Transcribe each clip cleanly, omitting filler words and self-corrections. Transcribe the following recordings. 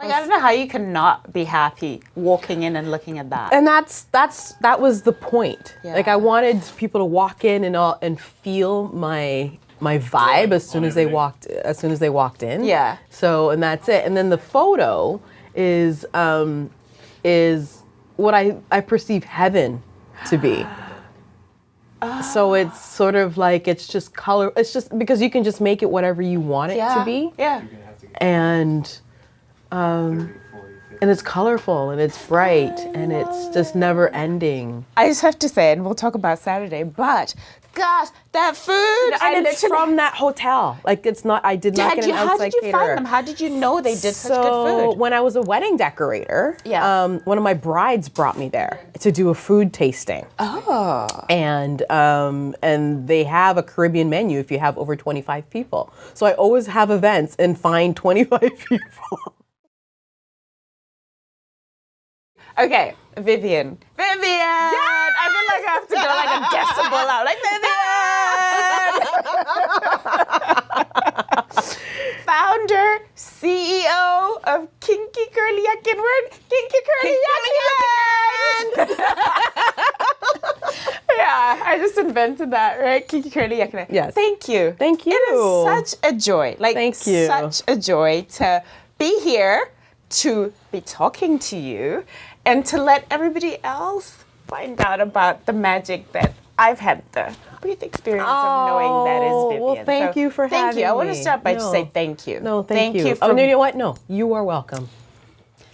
Like, I don't know how you can not be happy walking in and looking at that. And that was the point. Yeah. Like I wanted people to walk in and feel my vibe as soon as they walked in. Yeah. So, and that's it. And then the photo is what I perceive heaven to be. So it's sort of like, it's just color. It's just because you can just make it whatever you want it to be. Yeah. And it's colorful and it's bright and it's just never ending. I just have to say, and we'll talk about Saturday, but gosh, that food! And it's from that hotel. Like it's not. I did not get an How outside did you caterer. find them? How did you know they did such good food? When I was a wedding decorator, one of my brides brought me there to do a food tasting. Oh. And they have a Caribbean menu if you have over 25 people. So I always have events and find 25 people. Okay, Vivian. Yeah! I feel like I have to go like a decibel out, like Vivian! Founder, CEO of KinkyCurlyYaki, and we're in KinkyCurlyYaki land! Yeah, I just invented that, right? KinkyCurlyYaki. Yes. Thank you. Thank you. It is such a joy. Like, thank you. Such a joy to be here, to be talking to you, and to let everybody else find out about the magic that I've had the brief experience of knowing that is Vivian. Well, thank you for having me. Thank you. I want to start by just saying thank you. No, thank you. For, no, you know what? No, you are welcome.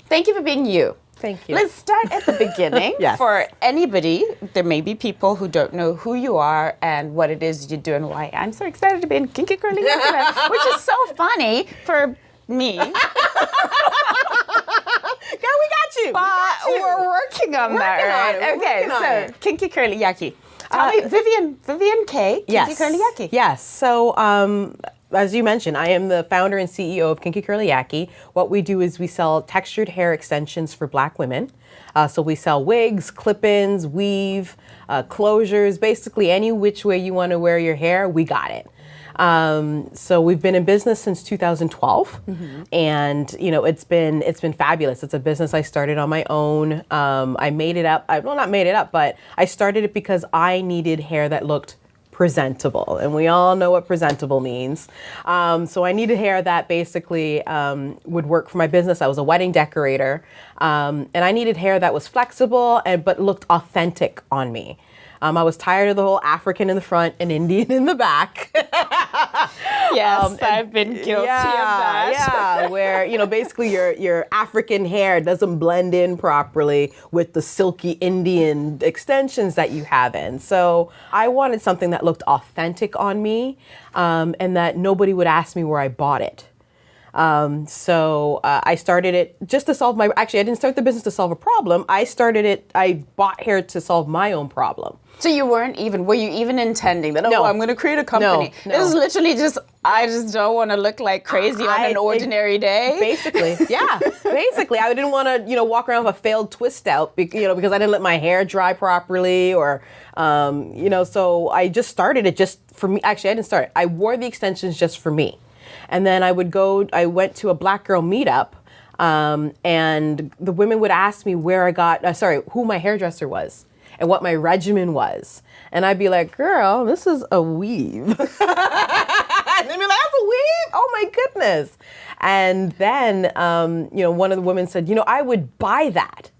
Thank you for being you. Thank you. Let's start at the beginning. Yes. For anybody, there may be people who don't know who you are and what it is you do and why. I'm so excited to be in KinkyCurlyYaki, which is so funny for me. Girl, we got you. But we're working on that, right? Okay, so KinkyCurlyYaki. Tell me, Vivian Kaye, KinkyCurlyYaki. Yes. So, as you mentioned, I am the founder and CEO of KinkyCurlyYaki. What we do is we sell textured hair extensions for Black women. So we sell wigs, clip-ins, weave, closures, basically any which way you want to wear your hair, we got it. So we've been in business since 2012, and it's been fabulous. It's a business I started on my own. I made it up. Not made it up, but I started it because I needed hair that looked presentable, and we all know what presentable means. So I needed hair that basically would work for my business. I was a wedding decorator, and I needed hair that was flexible but looked authentic on me. I was tired of the whole African in the front and Indian in the back. Yes, I've been guilty of that. Yeah, where basically your African hair doesn't blend in properly with the silky Indian extensions that you have in. So I wanted something that looked authentic on me, and that nobody would ask me where I bought it. So I started it just to solve actually I didn't start the business to solve a problem. I bought hair to solve my own problem. So were you even intending that, No. I'm going to create a company? No. It was literally I just don't want to look like crazy on an ordinary day. Basically, yeah. Basically, I didn't want to, walk around with a failed twist out, because I didn't let my hair dry properly or, so I just started it just for me. Actually, I didn't start it. I wore the extensions just for me. And then I went to a Black girl meetup, and the women would ask me who my hairdresser was and what my regimen was. And I'd be like, girl, this is a weave. And they'd be like, that's a weave? Oh my goodness. And then, one of the women said, I would buy that.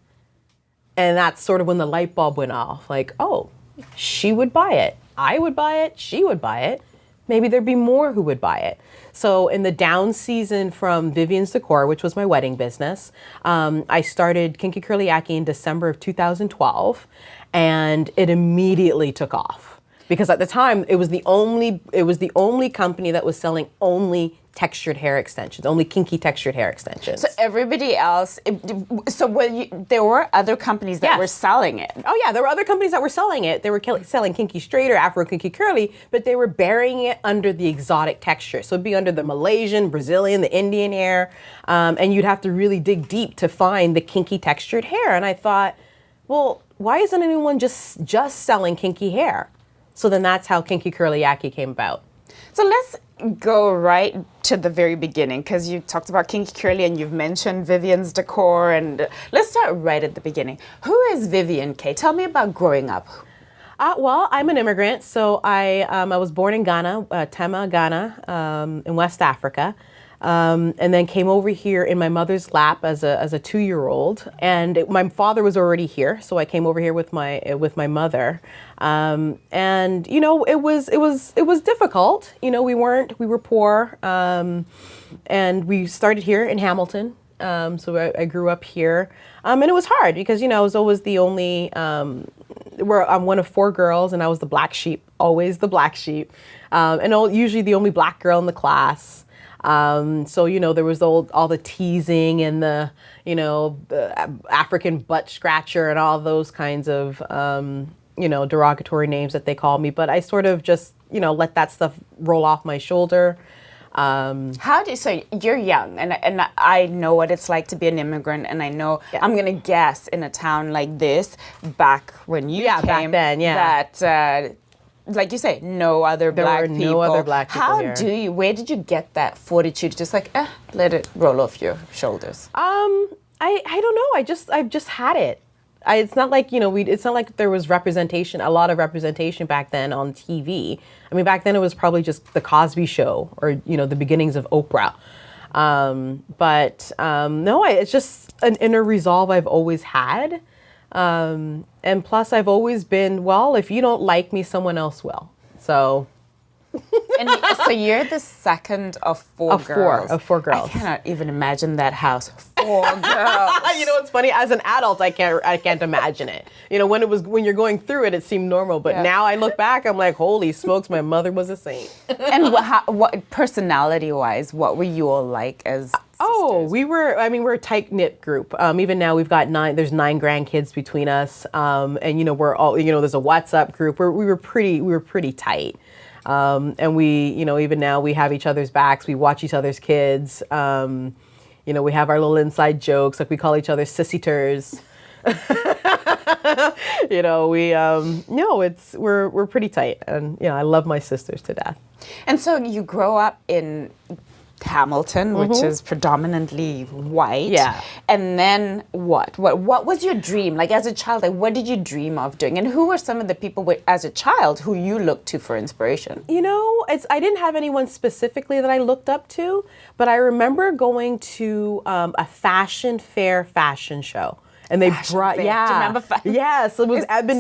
And that's sort of when the light bulb went off. Like, oh, she would buy it. I would buy it. She would buy it. Maybe there'd be more who would buy it. So in the down season from Vivian's Decor, which was my wedding business, I started KinkyCurlyYaki in December of 2012, and it immediately took off. Because at the time, it was the only company that was selling only textured hair extensions, only kinky textured hair extensions. So everybody else, there were other companies that were selling it. Oh yeah, there were other companies that were selling it. They were selling kinky straight or Afro kinky curly, but they were burying it under the exotic texture. So it'd be under the Malaysian, Brazilian, the Indian hair, and you'd have to really dig deep to find the kinky textured hair. And I thought, well, why isn't anyone just selling kinky hair? So then that's how KinkyCurlyYaki came about. So let's go right to the very beginning, because you talked about Kinky Curly and you've mentioned Vivian's decor, and let's start right at the beginning. Who is Vivian Kaye? Tell me about growing up. Well, I'm an immigrant, so I was born in Ghana, Tema, Ghana, in West Africa, and then came over here in my mother's lap as a 2-year-old. And my father was already here, so I came over here with my mother. And you know, it was difficult. You know, we were poor, and we started here in Hamilton. So I grew up here, and it was hard because, you know, I was always the only. I'm one of 4 girls, and I was the black sheep, always the black sheep, and usually the only black girl in the class. So, you know, there was all the teasing and the, you know, the African butt scratcher and all those kinds of, you know, derogatory names that they call me. But I sort of just, you know, let that stuff roll off my shoulder. So you're young, and I know what it's like to be an immigrant, and I know, I'm going to guess, in a town like this, back when you came, back then, that, like you say, no other black people. No other black people here. Where did you get that fortitude to just like, let it roll off your shoulders? I don't know. I've just had it. It's not like, you know, it's not like there was a lot of representation back then on TV. I mean, back then it was probably just the Cosby Show or, you know, the beginnings of Oprah. No, it's just an inner resolve I've always had. And plus I've always been, well, if you don't like me, someone else will. So. And so you're the second of 4 girls. Of 4 girls. I cannot even imagine that house. 4 girls. You know what's funny? As an adult, I can't imagine it. You know, when you're going through it, it seemed normal. But now I look back, I'm like, holy smokes, my mother was a saint. And what personality-wise, what were you all like as sisters? Oh, we're a tight-knit group. Even now we've got there's 9 grandkids between us. And, you know, we're all, you know, there's a WhatsApp group. We were pretty tight. And we, you know, even now we have each other's backs. We watch each other's kids. You know, we have our little inside jokes. Like we call each other sissy-ters. You know, we're pretty tight. And, you know, I love my sisters to death. And so you grow up in Hamilton, which is predominantly white. Yeah. And then what? What was your dream? Like as a child, like what did you dream of doing? And who were some of the people as a child who you looked to for inspiration? You know, I didn't have anyone specifically that I looked up to, but I remember going to a fashion show. And they brought, Do you remember Yes, it was Ebony.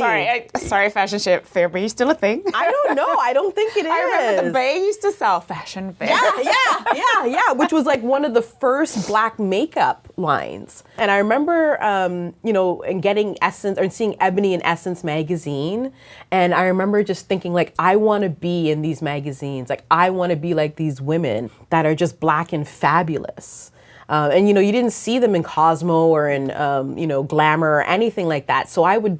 Sorry, fashion fair, but are you still a thing? I don't know. I don't think it is. I remember the Bay used to sell fashion fair. Yeah, which was like one of the first black makeup lines. And I remember, you know, and getting Essence or seeing Ebony in Essence magazine. And I remember just thinking like, I want to be in these magazines. Like, I want to be like these women that are just black and fabulous. And, you know, you didn't see them in Cosmo or in, you know, Glamour or anything like that. So I would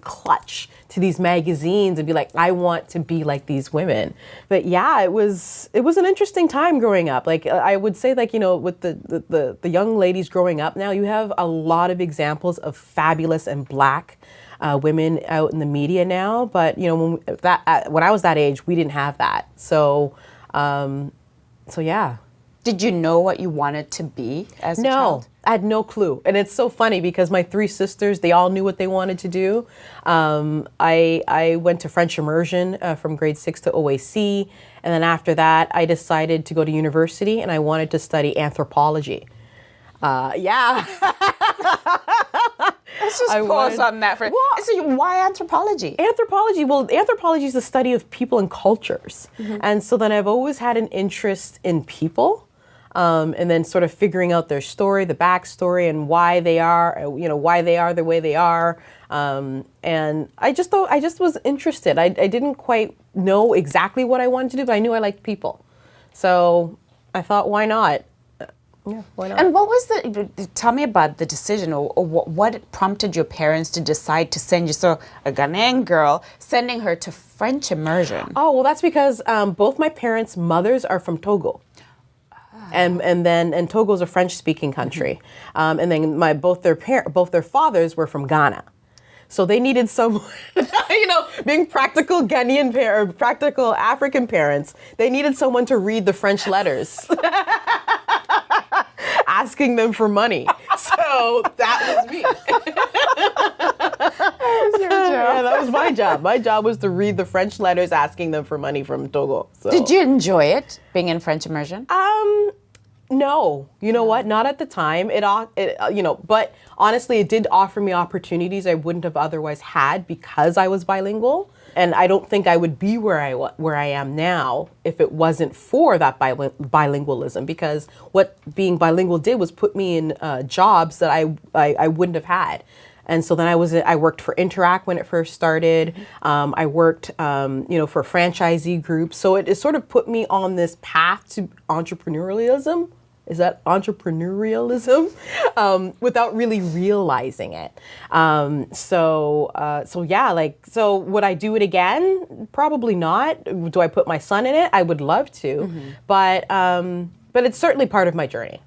clutch to these magazines and be like, I want to be like these women. But yeah, it was an interesting time growing up. Like I would say, like, you know, with the young ladies growing up now, you have a lot of examples of fabulous and black women out in the media now. But, you know, when I was that age, we didn't have that. So yeah. Did you know what you wanted to be as a child? No, I had no clue. And it's so funny because my 3 sisters, they all knew what they wanted to do. I went to French Immersion from grade 6 to OAC. And then after that, I decided to go to university and I wanted to study anthropology. Yeah. Let's just pause on that for so why anthropology? Anthropology is the study of people and cultures. And so then I've always had an interest in people. And then sort of figuring out their story, the backstory, and why they are, you know, why they are the way they are. And I just was interested. I didn't quite know exactly what I wanted to do, but I knew I liked people. So I thought, why not? Yeah, why not? And what was tell me about the decision or what prompted your parents to decide to send you, so a Ghanaian girl, sending her to French Immersion? Oh, well, that's because both my parents' mothers are from Togo. And Togo's a French-speaking country, and then both their fathers were from Ghana, So they needed someone, being practical Ghanaian or practical African parents, they needed someone to read the French letters, asking them for money. So that was me. Yeah, that was my job. My job was to read the French letters asking them for money from Togo. So. Did you enjoy it, being in French immersion? No, you know what? Not at the time. But honestly, it did offer me opportunities I wouldn't have otherwise had because I was bilingual. And I don't think I would be where I am now if it wasn't for that bilingualism. Because what being bilingual did was put me in jobs that I wouldn't have had. And so then I worked for Interact when it first started. I worked, for franchisee groups. So it sort of put me on this path to entrepreneurialism. Is that entrepreneurialism? Without really realizing it. So would I do it again? Probably not. Do I put my son in it? I would love to, but it's certainly part of my journey.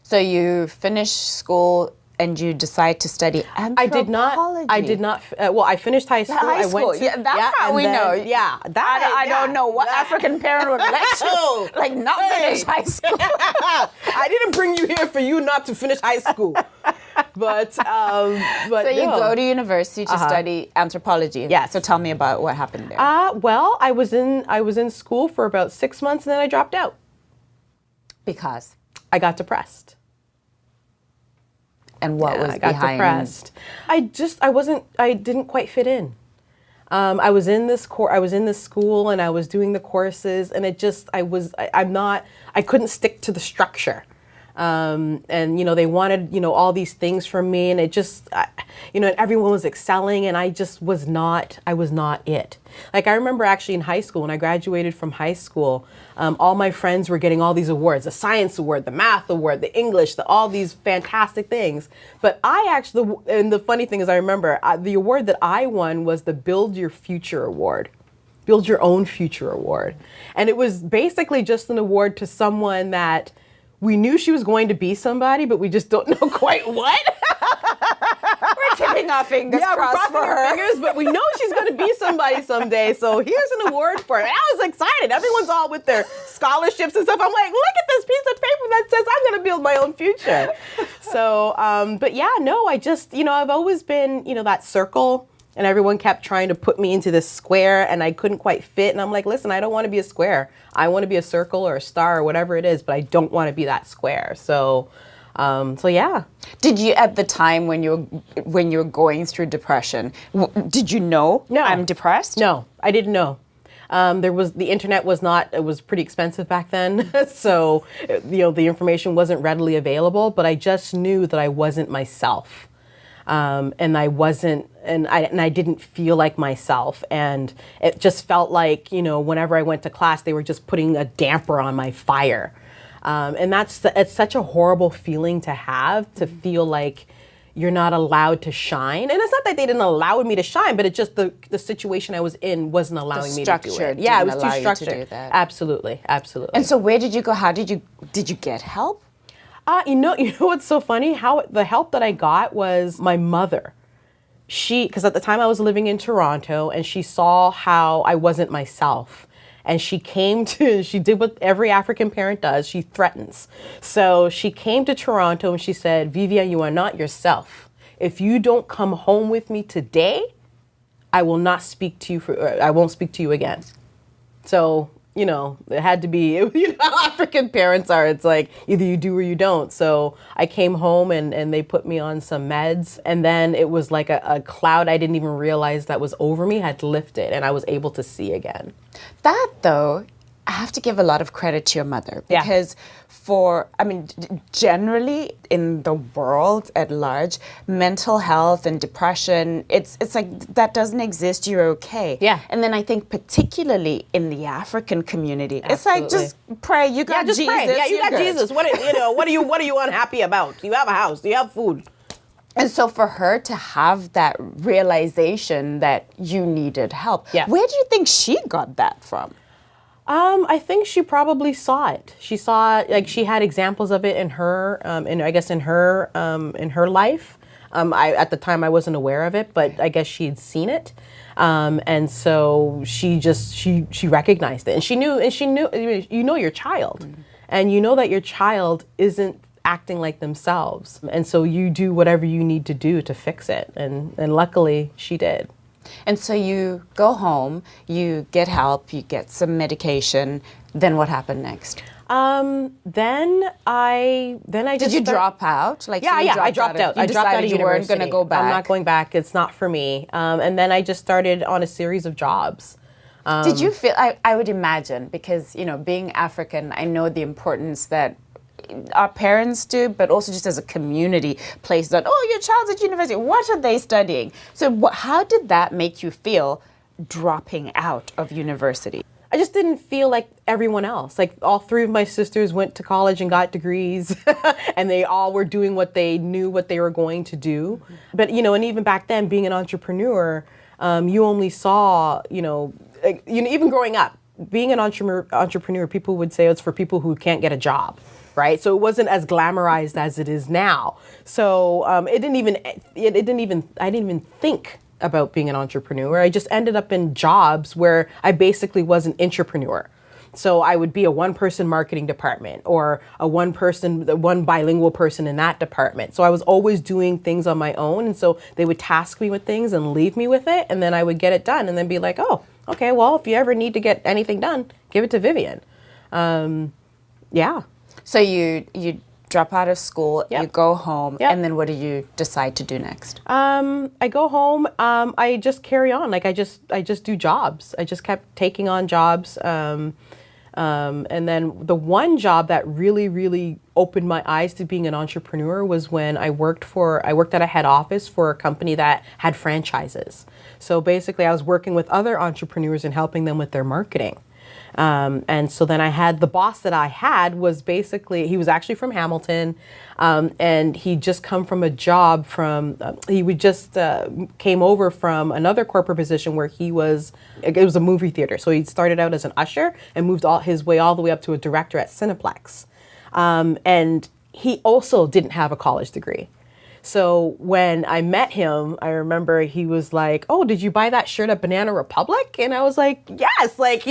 So you finished school and you decide to study anthropology. I did not. I finished high school. High school. That's how we know. Yeah, I don't know what African parent would let you not finish high school. I didn't bring you here for you not to finish high school. But so you go to university to study anthropology. Yes. So tell me about what happened there. Well, I was in school for about 6 months and then I dropped out Because I got depressed. And what was I got behind? Depressed. I didn't quite fit in. I was in this school and I was doing the courses and I couldn't stick to the structure. And they wanted, all these things from me and and everyone was excelling and I was not it. Like I remember actually in high school, when I graduated from high school, all my friends were getting all these awards, the science award, the math award, the English, all these fantastic things. But and the funny thing is I remember the award that I won was the Build Your Future Award. Build Your Own Future Award. And it was basically just an award to someone that we knew she was going to be somebody, but we just don't know quite what. We're keeping our fingers crossed for her. Fingers, but we know she's going to be somebody someday. So here's an award for it. I was excited. Everyone's all with their scholarships and stuff. I'm like, look at this piece of paper that says I'm going to build my own future. So, I've always been, that circle. And everyone kept trying to put me into this square and I couldn't quite fit. And I'm like, listen, I don't want to be a square. I want to be a circle or a star or whatever it is, but I don't want to be that square. So yeah. Did you, at the time when you were going through depression, did you know I'm depressed? No, I didn't know. The internet it was pretty expensive back then. So, the information wasn't readily available, but I just knew that I wasn't myself. And I didn't feel like myself. And it just felt like, whenever I went to class, they were just putting a damper on my fire. And it's such a horrible feeling to have, to feel like you're not allowed to shine. And it's not that they didn't allow me to shine, but it just the situation I was in wasn't allowing me to do it. Yeah, it was too structured. To do that. Absolutely. And so where did you go? How did you get help? You know what's so funny? How the help that I got was my mother. Because at the time I was living in Toronto and she saw how I wasn't myself. And she did what every African parent does. She threatens. So she came to Toronto and she said, Vivian, you are not yourself. If you don't come home with me today, I will not speak to you I won't speak to you again. So, it had to be, how African parents are. It's like either you do or you don't. So I came home and they put me on some meds. And then it was like a cloud I didn't even realize that was over me had lifted and I was able to see again. That, though, I have to give a lot of credit to your mother because generally in the world at large, mental health and depression, it's like that doesn't exist, you're okay. Yeah. And then I think particularly in the African community, Absolutely. It's like just pray, you got Jesus. Pray. Yeah, you got good. Jesus. What are you unhappy about? You have a house, you have food. And so for her to have that realization that you needed help, where do you think she got that from? I think she probably saw it. She saw, she had examples of it in her, in her life. At the time I wasn't aware of it, but I guess she had seen it. And so she recognized it, and she knew, you know your child, and you know that your child isn't acting like themselves. And so you do whatever you need to do to fix it. And luckily she did. And so you go home, you get help, you get some medication. Then what happened next? Then I Did you drop out? Like, yeah, so I dropped out. I dropped out of you weren't university. going to go back. I'm not going back. It's not for me. And then I just started on a series of jobs. Did you feel, I would imagine, because, you know, being African, I know the importance that our parents do, but also just as a community place that, oh, your child's at university, what are they studying? So how did that make you feel dropping out of university? I just didn't feel like everyone else. Like, all three of my sisters went to college and got degrees and they all were doing what they knew what they were going to do. But, you know, and even back then, being an entrepreneur, you only saw, even growing up, being an entrepreneur, people would say it's for people who can't get a job. Right, so it wasn't as glamorized as it is now. So I didn't even think about being an entrepreneur. I just ended up in jobs where I basically was an entrepreneur. So I would be a one-person marketing department, or one bilingual person in that department. So I was always doing things on my own, and so they would task me with things and leave me with it, and then I would get it done, and then be like, oh, okay, well, if you ever need to get anything done, give it to Vivian. Yeah. So you drop out of school, Yep. you go home, Yep. and then what do you decide to do next? I go home. I just carry on. Like, I just do jobs. I just kept taking on jobs. And then the one job that really, really opened my eyes to being an entrepreneur was when I worked at a head office for a company that had franchises. So basically, I was working with other entrepreneurs and helping them with their marketing. And so then I had the boss that I had was basically, he was actually from Hamilton, and he'd just come from a job came over from another corporate position where it was a movie theater. So he started out as an usher and moved his way all the way up to a director at Cineplex. And he also didn't have a college degree. So when I met him, I remember he was like, oh, did you buy that shirt at Banana Republic? And I was like, yes. I was like,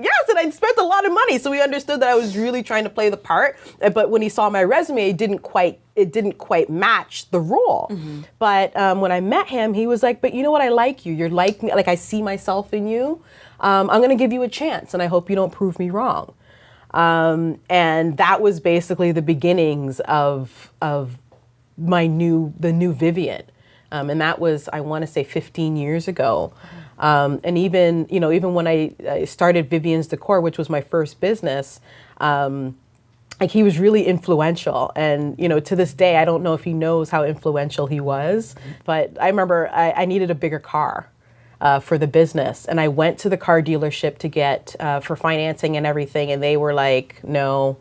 yes. And I'd spent a lot of money. So he understood that I was really trying to play the part. But when he saw my resume, it didn't quite match the role. Mm-hmm. But when I met him, he was like, but you know what? I like you. You're like me. Like, I see myself in you. I'm going to give you a chance. And I hope you don't prove me wrong. And that was basically the beginnings of the new Vivian. And that was, I want to say, 15 years ago. And even when I started Vivian's Decor, which was my first business, like, he was really influential. And, to this day, I don't know if he knows how influential he was, but I remember I needed a bigger car for the business. And I went to the car dealership to get for financing and everything. And they were like, no.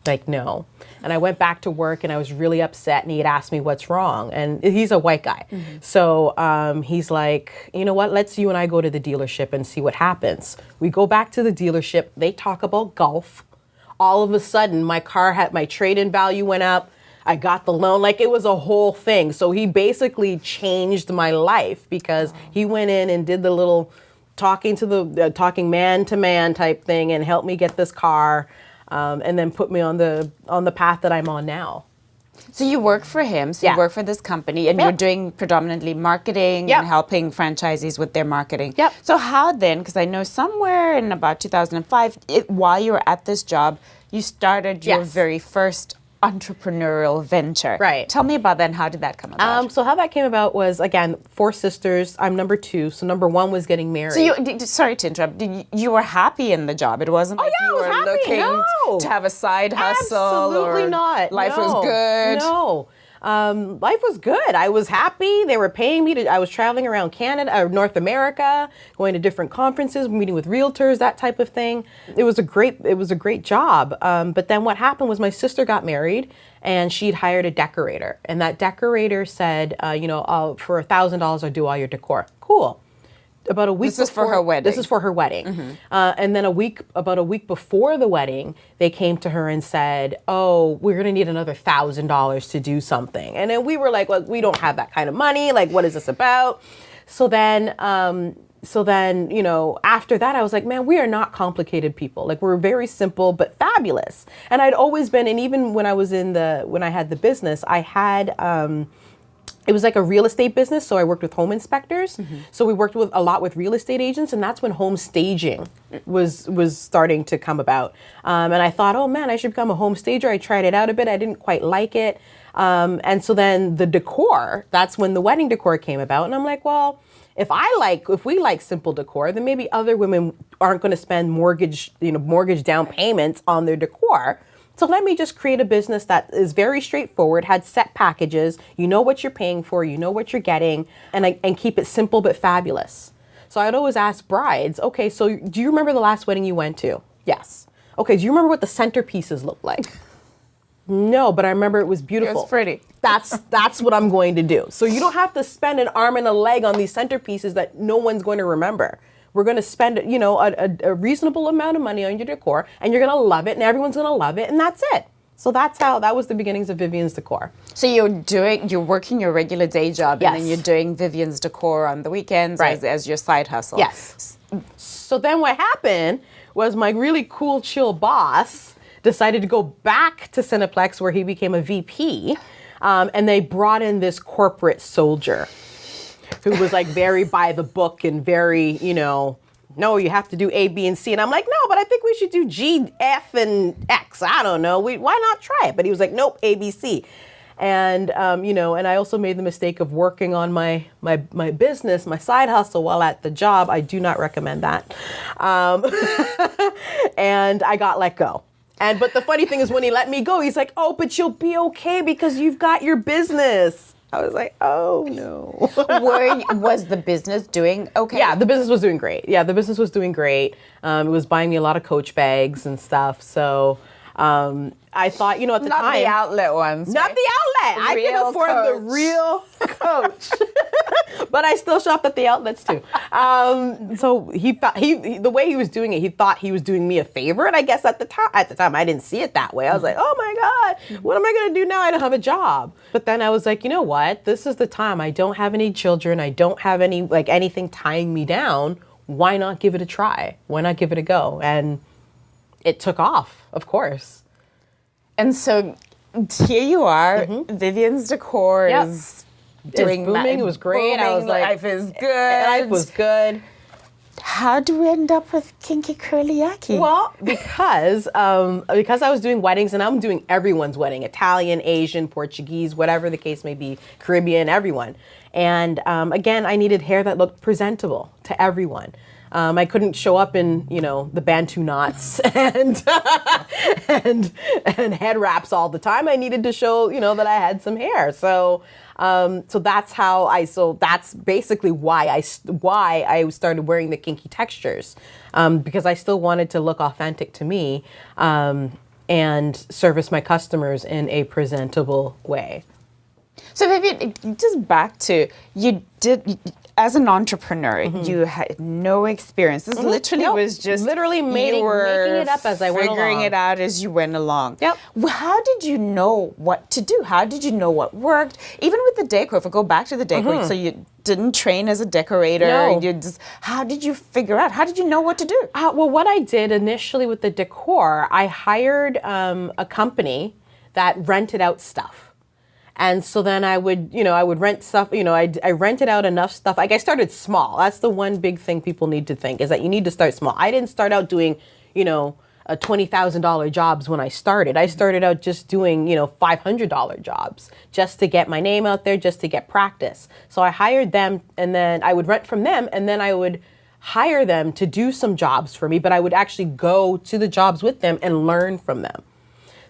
And I went back to work and I was really upset, and he had asked me what's wrong. And he's a white guy. Mm-hmm. So he's like, you know what, let's you and I go to the dealership and see what happens. We go back to the dealership. They talk about golf. All of a sudden, my trade-in value went up. I got the loan. Like, it was a whole thing. So he basically changed my life because he went in and did the little talking man to man type thing and helped me get this car. And then put me on the path that I'm on now. So you work for him, you work for this company, and you're doing predominantly marketing and helping franchisees with their marketing. Yep. So how then, because I know somewhere in about 2005, while you were at this job, you started your very first entrepreneurial venture. Right. Tell me about that, and how did that come about? So how that came about was, again, 4 sisters. I'm number 2. So number 1 was getting married. So sorry to interrupt. You were happy in the job. It wasn't like you were looking to have a side hustle. Absolutely or not. Life was good. No. Life was good. I was happy. They were paying me I was traveling around Canada, or North America, going to different conferences, meeting with realtors, that type of thing. It was a great job. But then what happened was my sister got married, and she'd hired a decorator. And that decorator said, for $1,000, I'll do all your decor. Cool. about a week. This is for her wedding. This is for her wedding. And then about a week before the wedding, they came to her and said, "Oh, we're gonna need another $1,000 to do something." And then we were like, "Well, we don't have that kind of money. Like, what is this about?" So then, you know, after that, I was like, man, we are not complicated people. Like, we're very simple but fabulous. And I'd always been, and even when I had the business, I had. It was like a real estate business, so I worked with home inspectors. So we worked a lot with real estate agents, and that's when home staging was starting to come about. And I thought, oh man, I should become a home stager. I tried it out a bit. I didn't quite like it. And so then the decor, that's when the wedding decor came about. And I'm like, well, if we like simple decor, then maybe other women aren't going to spend mortgage down payments on their decor. So let me just create a business that is very straightforward, had set packages, you know what you're paying for, you know what you're getting, and keep it simple but fabulous. So I'd always ask brides, okay, so do you remember the last wedding you went to? Yes. Okay, do you remember what the centerpieces looked like? No, but I remember it was beautiful. It was pretty. That's what I'm going to do. So you don't have to spend an arm and a leg on these centerpieces that no one's going to remember. We're going to spend, you know, a reasonable amount of money on your decor, and you're going to love it, and everyone's going to love it, and that's it. So that was the beginnings of Vivian's Decor. So you're working your regular day job, Yes. and then you're doing Vivian's Decor on the weekends as your side hustle. Yes. So then what happened was my really cool, chill boss decided to go back to Cineplex, where he became a VP, and they brought in this corporate soldier who was like very by the book and very, you know, no, you have to do A, B, and C. And I'm like, no, but I think we should do G, F, and X. I don't know. Why not try it? But he was like, nope, A, B, C. And, you know, and I also made the mistake of working on my business, my side hustle while at the job. I do not recommend that. And I got let go. But the funny thing is, when he let me go, he's like, oh, but you'll be okay because you've got your business. I was like, oh no. Was the business doing okay? Yeah, the business was doing great. It was buying me a lot of Coach bags and stuff. So I thought, you know, at the time. Not the outlet ones. Not right? the outlet. I can afford the real Coach. But I still shopped at the outlets too. So the way he was doing it, he thought he was doing me a favor. And I guess at the time, I didn't see it that way. I was like, oh my God, what am I going to do now? I don't have a job. But then I was like, you know what? This is the time. I don't have any children. I don't have anything tying me down. Why not give it a try? Why not give it a go? And it took off, of course. And so here you are, Vivian's Decor is doing booming. It was great. Booming, I was like, life is good. Life was good. How do we end up with KinkyCurlyYaki? Well, because I was doing weddings, and I'm doing everyone's wedding: Italian, Asian, Portuguese, whatever the case may be, Caribbean, everyone. And again, I needed hair that looked presentable to everyone. I couldn't show up in, you know, the Bantu knots and head wraps all the time. I needed to show, you know, that I had some hair. So that's basically why I started wearing the kinky textures, because I still wanted to look authentic to me, and service my customers in a presentable way. So Vivian, just back to, as an entrepreneur, you had no experience. This literally was just making it up as I went along. Figuring it out as you went along. Yep. Well, how did you know what to do? How did you know what worked? Even with the decor, if I go back to the decor, so you didn't train as a decorator. No. How did you figure out? How did you know what to do? Well, what I did initially with the decor, I hired a company that rented out stuff. And so then I would rent stuff, I rented out enough stuff. Like, I started small. That's the one big thing people need to think, is that you need to start small. I didn't start out doing, a $20,000 jobs when I started. I started out just doing, $500 jobs just to get my name out there, just to get practice. So I hired them, and then I would rent from them, and then I would hire them to do some jobs for me, but I would actually go to the jobs with them and learn from them.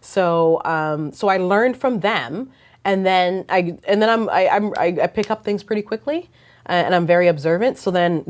So I learned from them. And then I pick up things pretty quickly, and I'm very observant. So then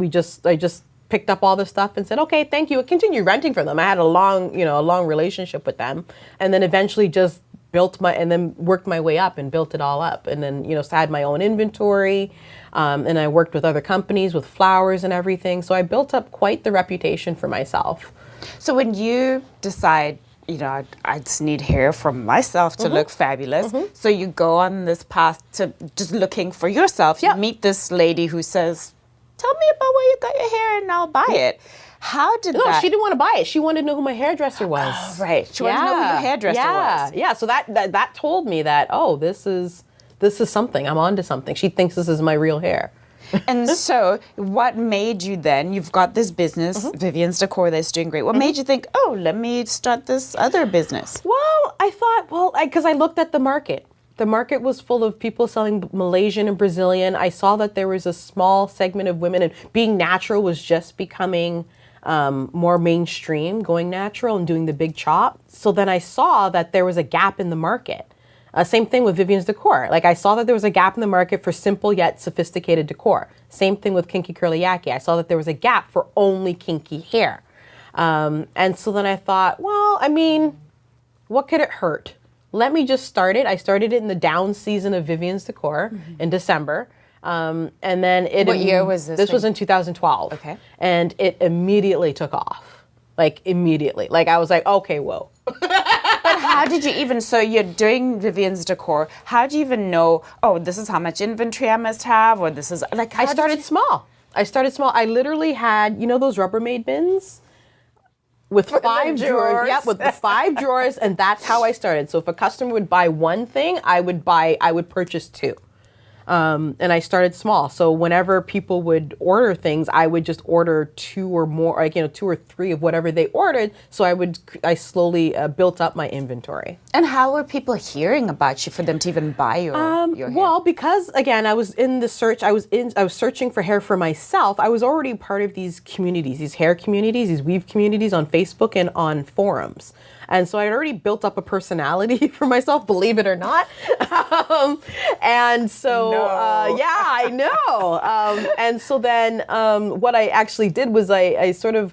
I just picked up all the stuff and said, okay, thank you. I continued renting from them. I had a long relationship with them, and then eventually just worked my way up and built it all up. And then, so I had my own inventory, and I worked with other companies with flowers and everything. So I built up quite the reputation for myself. So when you decide, I just need hair for myself to look fabulous. So you go on this path to just looking for yourself. You meet this lady who says, tell me about where you got your hair and I'll buy it. How did that? No, she didn't want to buy it. She wanted to know who my hairdresser was. Oh, right. She wanted to know who your hairdresser was. Yeah. So that told me that, this is something. I'm onto something. She thinks this is my real hair. And so what made you then, you've got this business, Vivian's Decor, that's doing great. What made you think, let me start this other business? Well, I thought, because I looked at the market. The market was full of people selling Malaysian and Brazilian. I saw that there was a small segment of women, and being natural was just becoming more mainstream, going natural and doing the big chop. So then I saw that there was a gap in the market. Same thing with Vivian's Decor. Like, I saw that there was a gap in the market for simple yet sophisticated decor. Same thing with KinkyCurlyYaki. I saw that there was a gap for only kinky hair. And so then I thought, what could it hurt? Let me just start it. I started it in the down season of Vivian's Decor in December. And then What year was this? This was in 2012. Okay. And it immediately took off. Like, immediately. Like, I was like, okay, whoa. But how did you even, so you're doing Vivian's Decor, how do you even know, this is how much inventory I must have, or this is, like, I started small. I literally had, those Rubbermaid bins? With 5 drawers. Yeah, with the 5 drawers, and that's how I started. So if a customer would buy one thing, I would purchase 2. And I started small. So whenever people would order things, I would just order 2 or more, 2 or 3 of whatever they ordered. So I slowly built up my inventory. And how were people hearing about you for them to even buy your hair? Well, because again, I was in the search. I was searching for hair for myself. I was already part of these communities, these hair communities, these weave communities on Facebook and on forums. And so I had already built up a personality for myself, believe it or not. And so, I know. And so then what I actually did was I sort of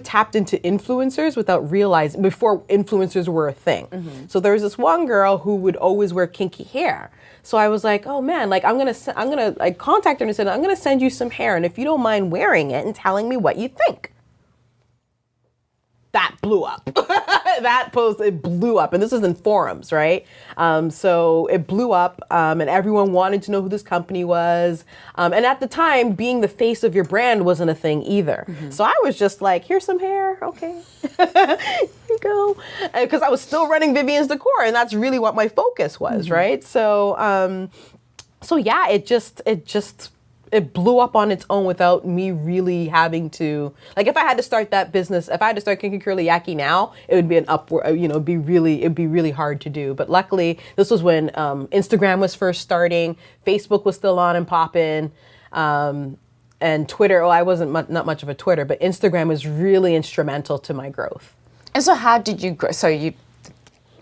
tapped into influencers without realizing, before influencers were a thing. So there was this one girl who would always wear kinky hair. So I was like, oh man, like I contacted her and said, I'm gonna send you some hair, and if you don't mind wearing it and telling me what you think. That blew up. That post, it blew up. And this is in forums, right? So it blew up, and everyone wanted to know who this company was. And at the time, being the face of your brand wasn't a thing either. So I was just like, here's some hair. Okay. Here you go. Because I was still running Vivian's Decor, and that's really what my focus was, right? So, yeah, it blew up on its own without me really having to, like, if I had to start that business, if I had to start KinkyCurlyYaki now, it would be an upward, it'd be really hard to do. But luckily, this was when Instagram was first starting, Facebook was still on and popping, and Twitter, I wasn't not much of a Twitter, but Instagram was really instrumental to my growth. And so how did you grow? So you,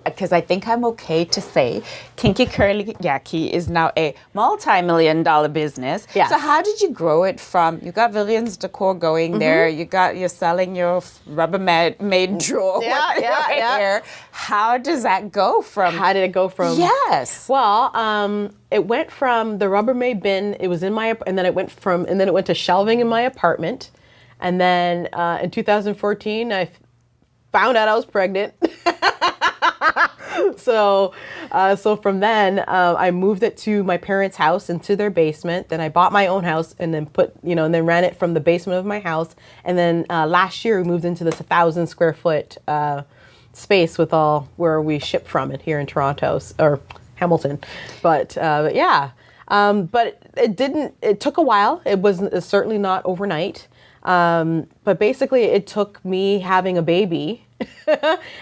because I think I'm okay to say KinkyCurlyYaki is now a multi-million-dollar business. Yes. So how did you grow it from, you got Vivian's Decor going there, you're selling your Rubbermaid drawer hair. How does that go from? How did it go from? Yes. Well, it went from the Rubbermaid bin, it was in my, and then it went to shelving in my apartment. And then in 2014, I found out I was pregnant. So from then, I moved it to my parents' house into their basement. Then I bought my own house and then and then ran it from the basement of my house. And then last year we moved into this 1,000 square foot space with all where we ship from it here in Toronto or Hamilton. But yeah, but it took a while. It's certainly not overnight. But basically it took me having a baby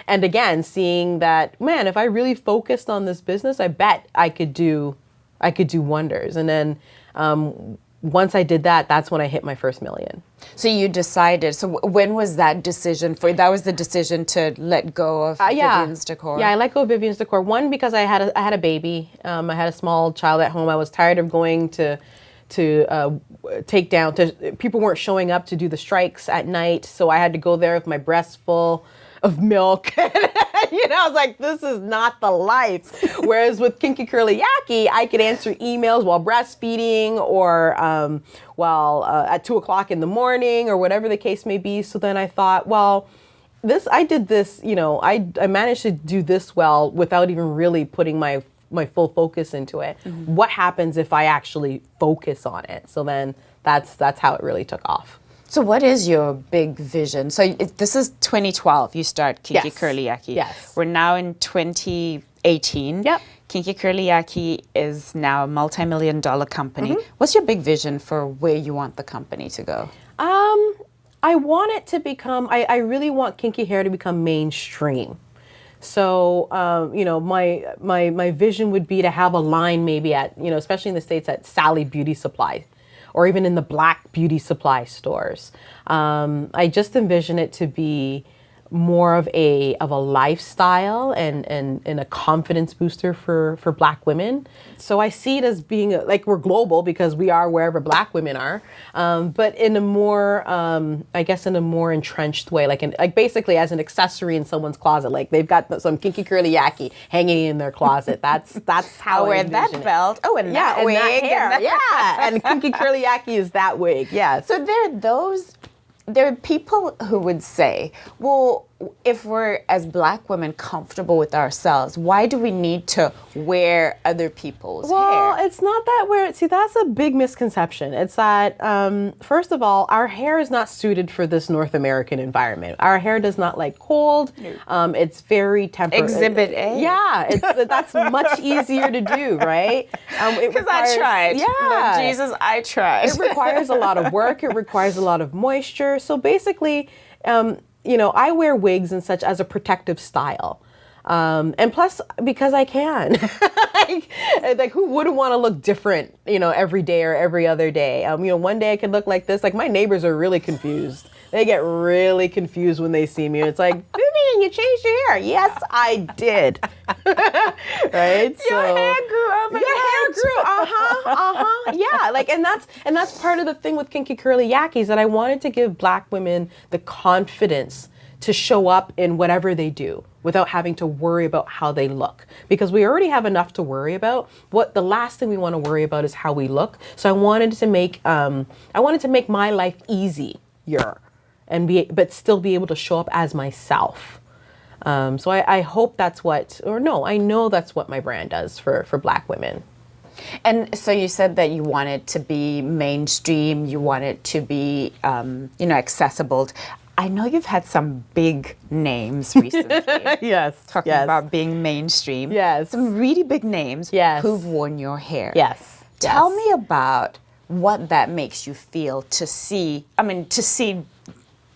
and again, seeing that, man, if I really focused on this business, I bet I could do wonders. And then once I did that, that's when I hit my first million. So you decided, so when was that decision for you? That was the decision to let go of Vivian's Decor? Yeah, I let go of Vivian's Decor. One, because I had a baby. I had a small child at home. I was tired of going to take down, people weren't showing up to do the strikes at night, so I had to go there with my breasts full of milk. I was like, this is not the life. Whereas with KinkyCurlyYaki, I could answer emails while breastfeeding or while at 2:00 in the morning or whatever the case may be. So then I thought, well, I managed to do this well without even really putting my full focus into it. Mm-hmm. What happens if I actually focus on it? So then that's how it really took off. So what is your big vision? So this is 2012, you start KinkyCurlyYaki. Yes. We're now in 2018. Yep. KinkyCurlyYaki is now a multi-million-dollar company. Mm-hmm. What's your big vision for where you want the company to go? I want it to become, I really want kinky hair to become mainstream. So, my vision would be to have a line maybe at, especially in the States at Sally Beauty Supply or even in the Black Beauty Supply stores. I just envision it to be more of a lifestyle and a confidence booster for Black women. So I see it as being like we're global because we are wherever Black women are, but in a more, in a more entrenched way, like basically as an accessory in someone's closet. Like they've got some KinkyCurlyYaki hanging in their closet. That's how I wear that envision it. belt. Oh, and that and wig. that hair. And Yeah, and KinkyCurlyYaki is that wig. Yes. So there are people who would say, well, if we're as Black women comfortable with ourselves, why do we need to wear other people's hair? Well, it's not that we're, see, that's a big misconception. It's that, first of all, our hair is not suited for this North American environment. Our hair does not like cold. It's very temperate. Exhibit A. Yeah, that's much easier to do, right? Because I tried. Yeah. Lord Jesus, I tried. It requires a lot of work. It requires a lot of moisture. So basically, I wear wigs and such as a protective style. And plus, because I can. like, who wouldn't want to look different, every day or every other day? One day I could look like this. Like, my neighbors are really confused. They get really confused when they see me. It's like, Vivian, you changed your hair. Yes, I did. Right? Your hair grew up. Your hair grew. Yeah. And that's part of the thing with KinkyCurlyYaki is that I wanted to give Black women the confidence to show up in whatever they do without having to worry about how they look. Because we already have enough to worry about. The last thing we want to worry about is how we look. So I wanted to make my life easier but still be able to show up as myself. So I hope I know that's what my brand does for Black women. And so you said that you want it to be mainstream, you want it to be, accessible. I know you've had some big names recently. Yes. Talking about being mainstream. Yes. Some really big names who've worn your hair. Yes. Tell me about what that makes you feel to see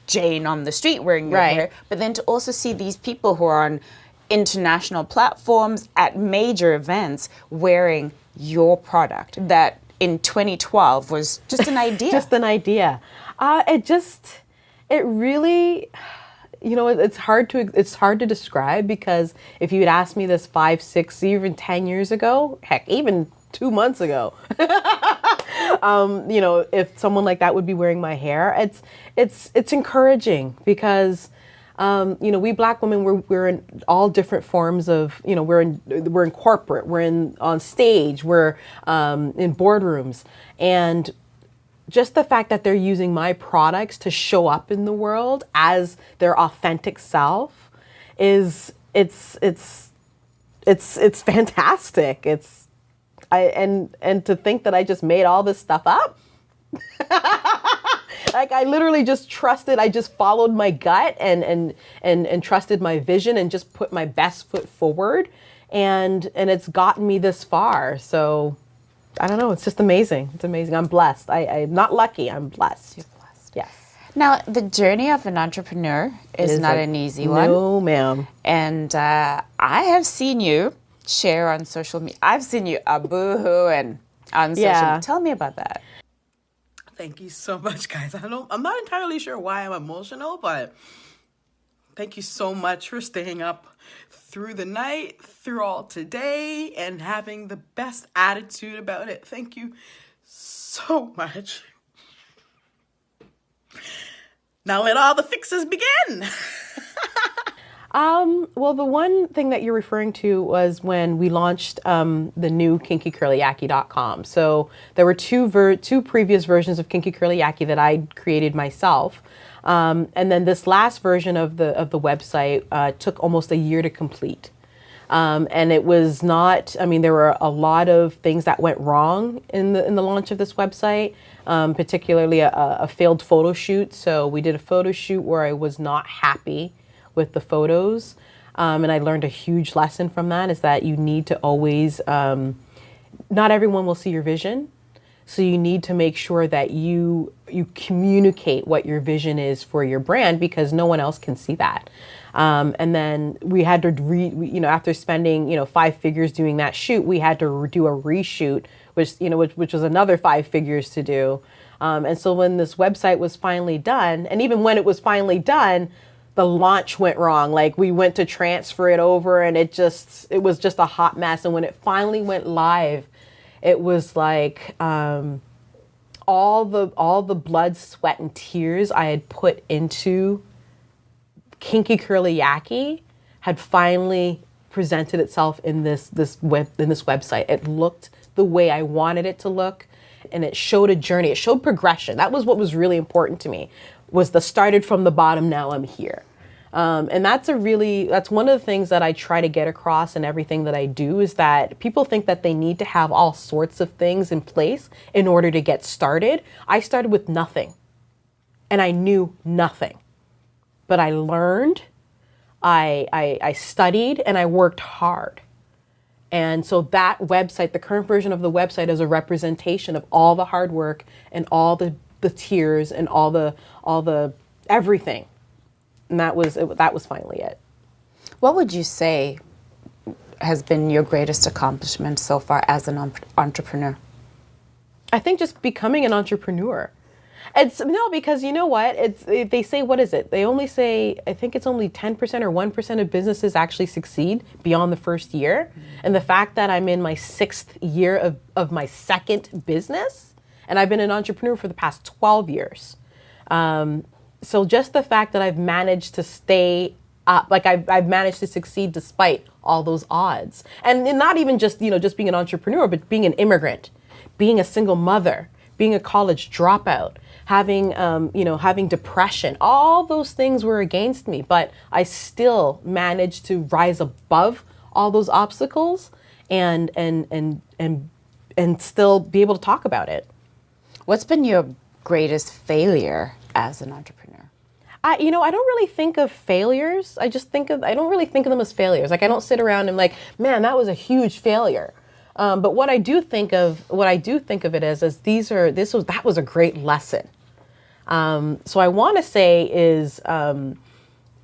Jane on the street wearing your hair, but then to also see these people who are on international platforms at major events wearing your product that in 2012 was just an idea. Just an idea. It really, it's hard to describe because if you had asked me this 5, 6, even 10 years ago, heck, even 2 months ago, if someone like that would be wearing my hair, it's encouraging because, we Black women, we're in all different forms of, we're in corporate, we're on stage, we're in boardrooms, and just the fact that they're using my products to show up in the world as their authentic self it's fantastic. And to think that I just made all this stuff up. Like I literally just trusted, I just followed my gut and trusted my vision and just put my best foot forward and it's gotten me this far. So I don't know. It's just amazing. It's amazing. I'm blessed. I'm not lucky. I'm blessed. You're blessed. Yes. Now, the journey of an entrepreneur is not an easy one. No, ma'am. And I have seen you share on social media. I've seen you boohoo and on social media. Tell me about that. Thank you so much, guys. I'm not entirely sure why I'm emotional, but thank you so much for staying up through the night, through all today, and having the best attitude about it. Thank you so much. Now let all the fixes begin. Well, the one thing that you're referring to was when we launched the new KinkyCurlyYaki.com. So there were two previous versions of KinkyCurlyYaki that I created myself. And then this last version of the website took almost a year to complete. And it was not, I mean, there were a lot of things that went wrong in the launch of this website, particularly a failed photo shoot. So we did a photo shoot where I was not happy with the photos. And I learned a huge lesson from that, is that you need to always, not everyone will see your vision. So you need to make sure that you communicate what your vision is for your brand, because no one else can see that. And then we had to after spending, 5 figures doing that shoot, we had to do a reshoot, which was another 5 figures to do. And so when this website was finally done, and even when it was finally done, the launch went wrong. Like, we went to transfer it over and it was just a hot mess. And when it finally went live, it was like all the blood, sweat, and tears I had put into KinkyCurlyYaki had finally presented itself in this website. It looked the way I wanted it to look, and it showed a journey. It showed progression. That was what was really important to me. Was the started from the bottom, now I'm here. And that's one of the things that I try to get across in everything that I do, is that people think that they need to have all sorts of things in place in order to get started. I started with nothing, and I knew nothing, but I learned, I studied, and I worked hard. And so that website, the current version of the website, is a representation of all the hard work and all the tears and all the everything. And that was finally it. What would you say has been your greatest accomplishment so far as an entrepreneur? I think just becoming an entrepreneur. Because you know what? They say, what is it? They only say, I think it's only 10% or 1% of businesses actually succeed beyond the first year. Mm-hmm. And the fact that I'm in my 6th year of my 2nd business, and I've been an entrepreneur for the past 12 years. So just the fact that I've managed to stay up, like I've managed to succeed despite all those odds. And not even just being an entrepreneur, but being an immigrant, being a single mother, being a college dropout, having depression. All those things were against me, but I still managed to rise above all those obstacles and still be able to talk about it. What's been your greatest failure as an entrepreneur? I don't really think of failures. I don't really think of them as failures. Like, I don't sit around and like, man, that was a huge failure. But what I do think of it as that was a great lesson. So I want to say is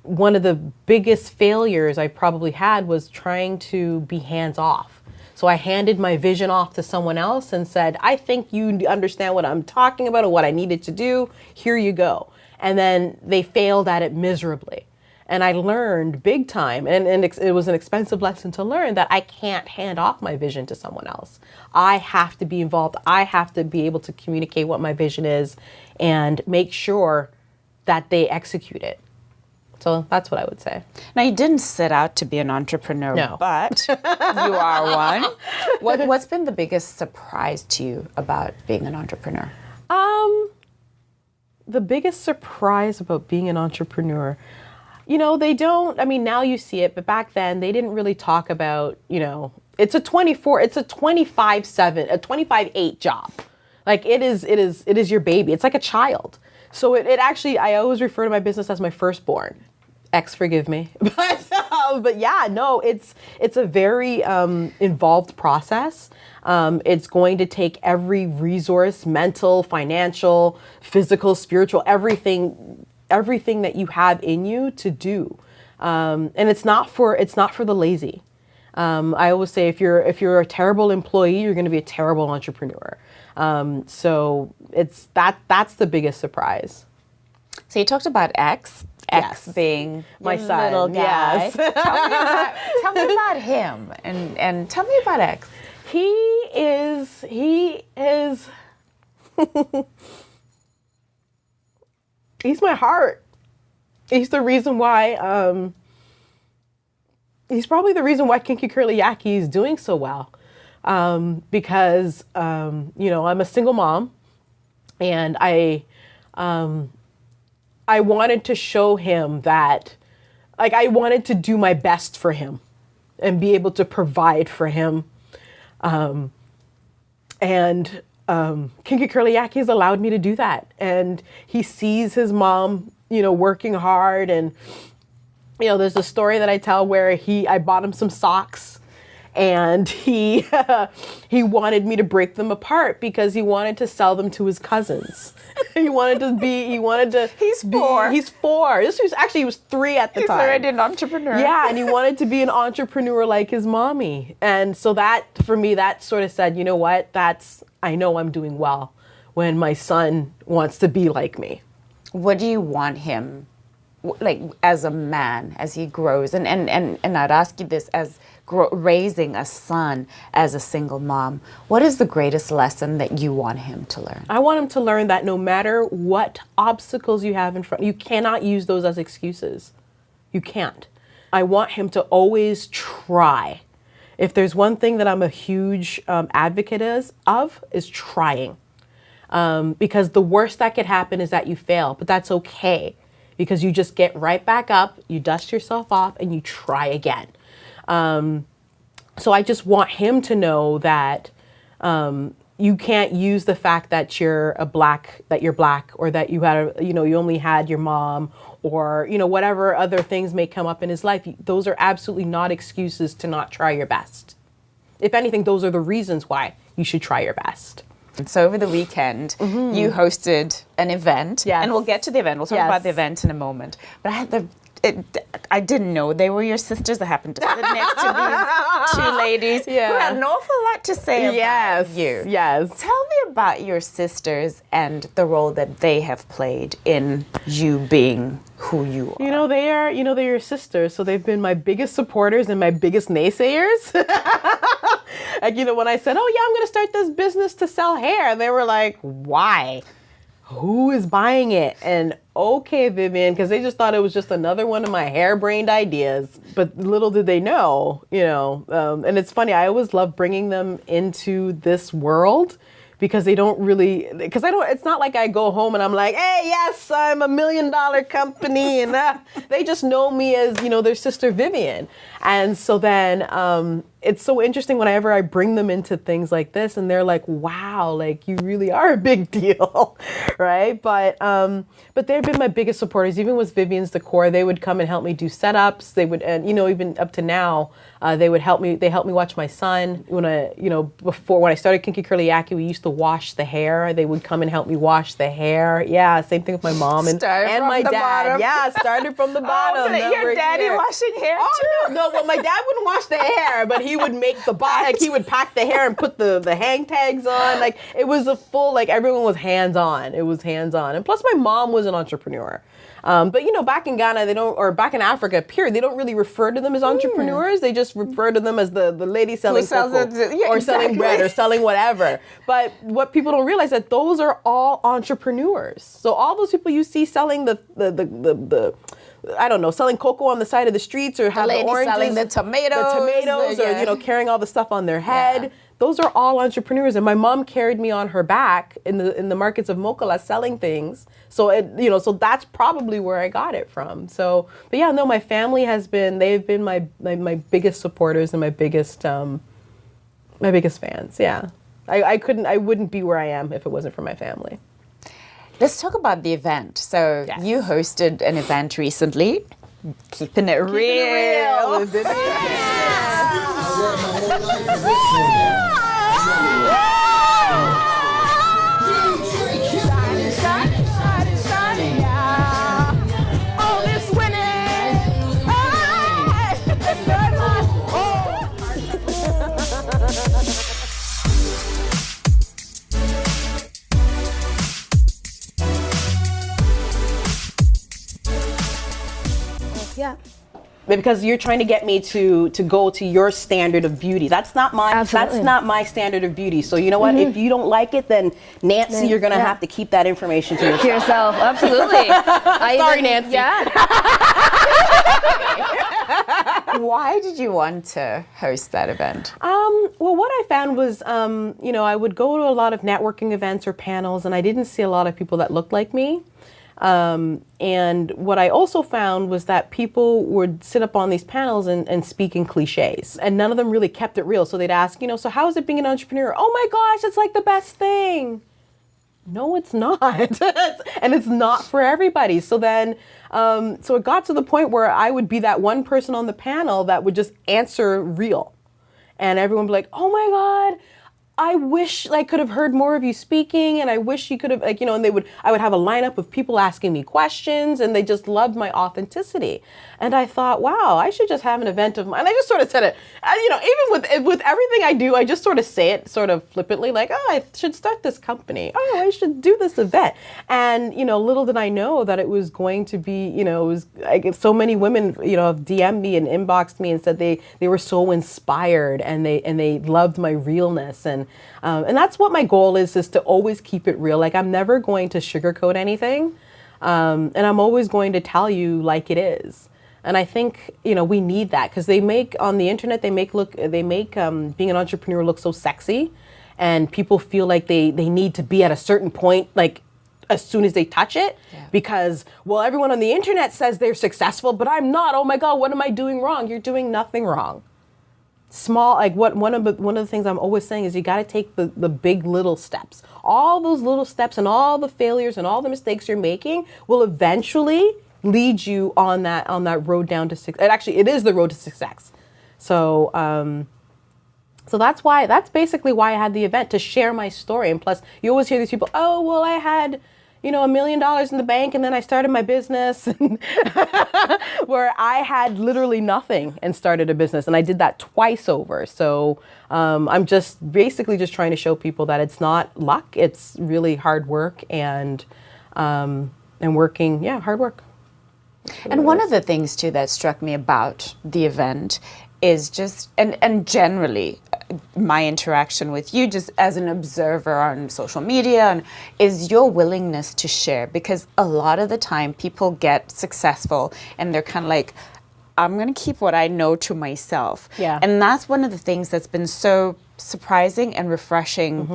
one of the biggest failures I probably had was trying to be hands off. So I handed my vision off to someone else and said, I think you understand what I'm talking about or what I needed to do. Here you go. And then they failed at it miserably. And I learned big time, and it was an expensive lesson to learn, that I can't hand off my vision to someone else. I have to be involved. I have to be able to communicate what my vision is and make sure that they execute it. So that's what I would say. Now, you didn't set out to be an entrepreneur, no. But you are one. What's been the biggest surprise to you about being an entrepreneur? The biggest surprise about being an entrepreneur, now you see it, but back then they didn't really talk about, it's a 25/7, a 25/8 job. Like, it is your baby. It's like a child. So it actually, I always refer to my business as my firstborn. Forgive me. But yeah, no, it's a very involved process. It's going to take every resource, mental, financial, physical, spiritual, everything that you have in you to do. And it's not for the lazy. I always say, if you're a terrible employee, you're going to be a terrible entrepreneur. So that's the biggest surprise. So you talked about X Yes. being My your son, little guy. yes. Tell me about him and tell me about X. He is he's my heart. He's the reason why he's probably the reason why KinkyCurlyYaki is doing so well. Because, you know, I'm a single mom, and I wanted to show him that, like, I wanted to do my best for him and be able to provide for him. KinkyCurlyYaki has allowed me to do that. And he sees his mom, you know, working hard. And, you know, there's a story that I tell where I bought him some socks, and he wanted me to break them apart because he wanted to sell them to his cousins. He's 4. He's 4. He was 3 at the time. He's already an entrepreneur. Yeah, and he wanted to be an entrepreneur like his mommy. And so that, for me, that sort of said, you know what, I know I'm doing well when my son wants to be like me. What do you want him, like, as a man, as he grows? And I'd ask you this, as raising a son as a single mom, what is the greatest lesson that you want him to learn? I want him to learn that no matter what obstacles you have in front, you cannot use those as excuses. You can't. I want him to always try. If there's one thing that I'm a huge advocate of is trying. Because the worst that could happen is that you fail, but that's okay, because you just get right back up, you dust yourself off, and you try again. So I just want him to know that you can't use the fact that you're black, or that you only had your mom, or, you know, whatever other things may come up in his life. Those are absolutely not excuses to not try your best. If anything, those are the reasons why you should try your best. So over the weekend, you hosted an event, Yes. and we'll get to the event. We'll talk Yes. about the event in a moment. But I didn't know they were your sisters. I happened to sit next to these 2 ladies who had an awful lot to say about you. Yes. Tell me about your sisters and the role that they have played in you being who you are. You know, they're your sisters, so they've been my biggest supporters and my biggest naysayers. Like, you know, when I said, oh yeah, I'm gonna start this business to sell hair, they were like, why? Who is buying it? And okay, Vivian, because they just thought it was just another one of my harebrained ideas. But little did they know, you know, and it's funny, I always love bringing them into this world, because it's not like I go home and I'm like, hey, yes, I'm $1 million company. And they just know me as, you know, their sister Vivian. And so then it's so interesting whenever I bring them into things like this, and they're like, wow, like, you really are a big deal, right? But they've been my biggest supporters. Even with Vivian's Decor, they would come and help me do setups. They would, and, you know, even up to now, they helped me watch my son. Before, when I started KinkyCurlyYaki, we used to wash the hair. They would come and help me wash the hair. Yeah, same thing with my mom and my dad. Bottom. Yeah, started from the bottom. Your daddy washing hair too? No, well, my dad wouldn't wash the hair, but he would make the bottom. Like, he would pack the hair and put the hang tags on. Like, it was a full, like, everyone was hands-on. It was hands-on. And plus, my mom was an entrepreneur. But, you know, back in Ghana, back in Africa, period, they don't really refer to them as entrepreneurs. They just refer to them as the lady selling cocoa, selling bread, or selling whatever. But what people don't realize, that those are all entrepreneurs. So all those people you see selling selling cocoa on the side of the streets, or have the oranges, selling the tomatoes, or, you know, carrying all the stuff on their head. Yeah. Those are all entrepreneurs, and my mom carried me on her back in the markets of Mokala selling things. So so that's probably where I got it from. So, but yeah, no, my family they've been my biggest supporters and my biggest fans. Yeah, I wouldn't be where I am if it wasn't for my family. Let's talk about the event. So You hosted an event recently, keeping it real. Yeah. because you're trying to get me to go to your standard of beauty. That's not my standard of beauty. So you know what? If you don't like it, then Nancy, you're gonna have to keep that information to yourself. To yourself, absolutely. Sorry, Nancy. Yeah. Why did you want to host that event? Well, what I found was, I would go to a lot of networking events or panels, and I didn't see a lot of people that looked like me. And what I also found was that people would sit up on these panels and speak in cliches, and none of them really kept it real. So they'd ask, so how is it being an entrepreneur? Oh my gosh, it's like the best thing. No, it's not. And it's not for everybody. So then, so it got to the point where I would be that one person on the panel that would just answer real. And everyone would be like, oh my God, I wish I could have heard more of you speaking, and I wish you could have, and I would have a lineup of people asking me questions, and they just loved my authenticity. And I thought, wow, I should just have an event of mine. And I just sort of said it, even with everything I do, I just sort of say it sort of flippantly, like, oh, I should start this company. Oh, I should do this event. And, little did I know that it was going to be, it was like so many women, have DM'd me and inboxed me and said they were so inspired and they loved my realness. And that's what my goal is to always keep it real. Like, I'm never going to sugarcoat anything. And I'm always going to tell you like it is. And I think, we need that, because they make on the internet, they make being an entrepreneur look so sexy, and people feel like they need to be at a certain point, like as soon as they touch it, because, well, everyone on the internet says they're successful, but I'm not. Oh my God, what am I doing wrong? You're doing nothing wrong. One of the things I'm always saying is you got to take the big little steps. All those little steps and all the failures and all the mistakes you're making will eventually lead you on that road down to success. Actually, it is the road to success. So that's basically why I had the event, to share my story. And plus, you always hear these people, oh, well, I had $1 million in the bank, and then I started my business, where I had literally nothing and started a business, and I did that twice over. So I'm just basically just trying to show people that it's not luck; it's really hard work and working. Yeah, hard work. And one of the things too that struck me about the event is just, and generally my interaction with you just as an observer on social media, is your willingness to share. Because a lot of the time people get successful and they're kind of like, I'm going to keep what I know to myself. Yeah. And that's one of the things that's been so surprising and refreshing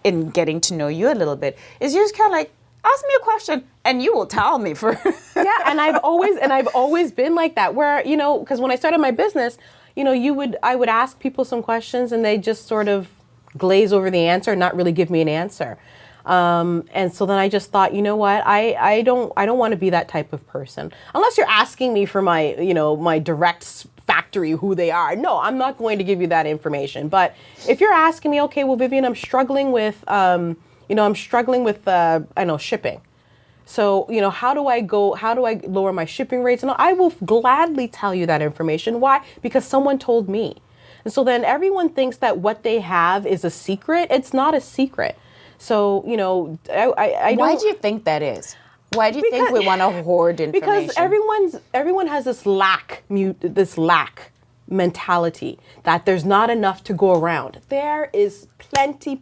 in getting to know you a little bit, is you're just kind of like, ask me a question and you will tell me for Yeah, and I've always been like that, where, because when I started my business, I would ask people some questions and they just sort of glaze over the answer and not really give me an answer. And so then I just thought, you know what, I don't want to be that type of person. Unless you're asking me for my, my direct factory, who they are. No, I'm not going to give you that information. But if you're asking me, okay, well, Vivian, I'm struggling with shipping. So, how do I lower my shipping rates? And I will gladly tell you that information. Why? Because someone told me. And so then everyone thinks that what they have is a secret. It's not a secret. So, I don't. Why do you think that is? Why do you think we want to hoard information? Because everyone has this lack mentality that there's not enough to go around. There is plenty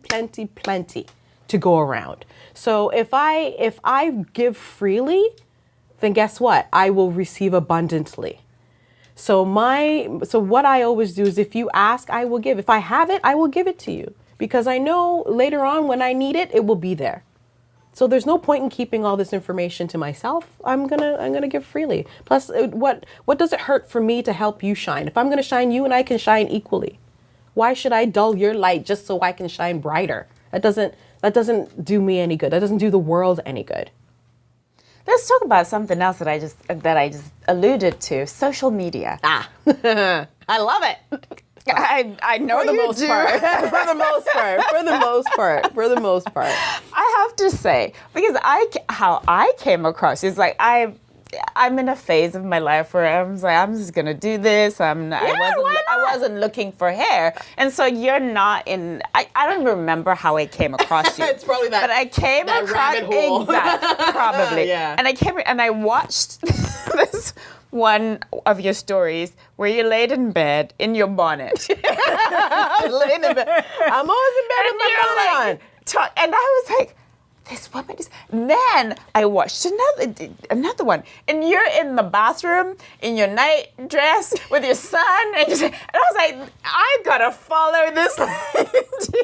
to go around. So if I give freely, then guess what? I will receive abundantly. So what I always do is, if you ask, I will give. If I have it, I will give it to you, because I know later on when I need it, it will be there. So there's no point in keeping all this information to myself. I'm gonna give freely. Plus, what does it hurt for me to help you shine? If I'm gonna shine, you and I can shine equally. Why should I dull your light just so I can shine brighter? That doesn't do me any good. That doesn't do the world any good. Let's talk about something else that I just alluded to: social media. I love it. I know For the most part. I have to say, because how I came across is like I'm in a phase of my life where I was like, I'm just gonna do this. I wasn't looking for hair, and so you're not in. I don't even remember how I came across you. It's probably that. But I came across rabbit hole. Exactly, probably. Yeah. And I came and I watched this one of your stories where you laid in bed in your bonnet. I'm laying in bed. I'm always in bed with my bonnet on. And I was like, this woman is. Then I watched another one, and you're in the bathroom in your night dress with your son, and I was like, I gotta follow this lady.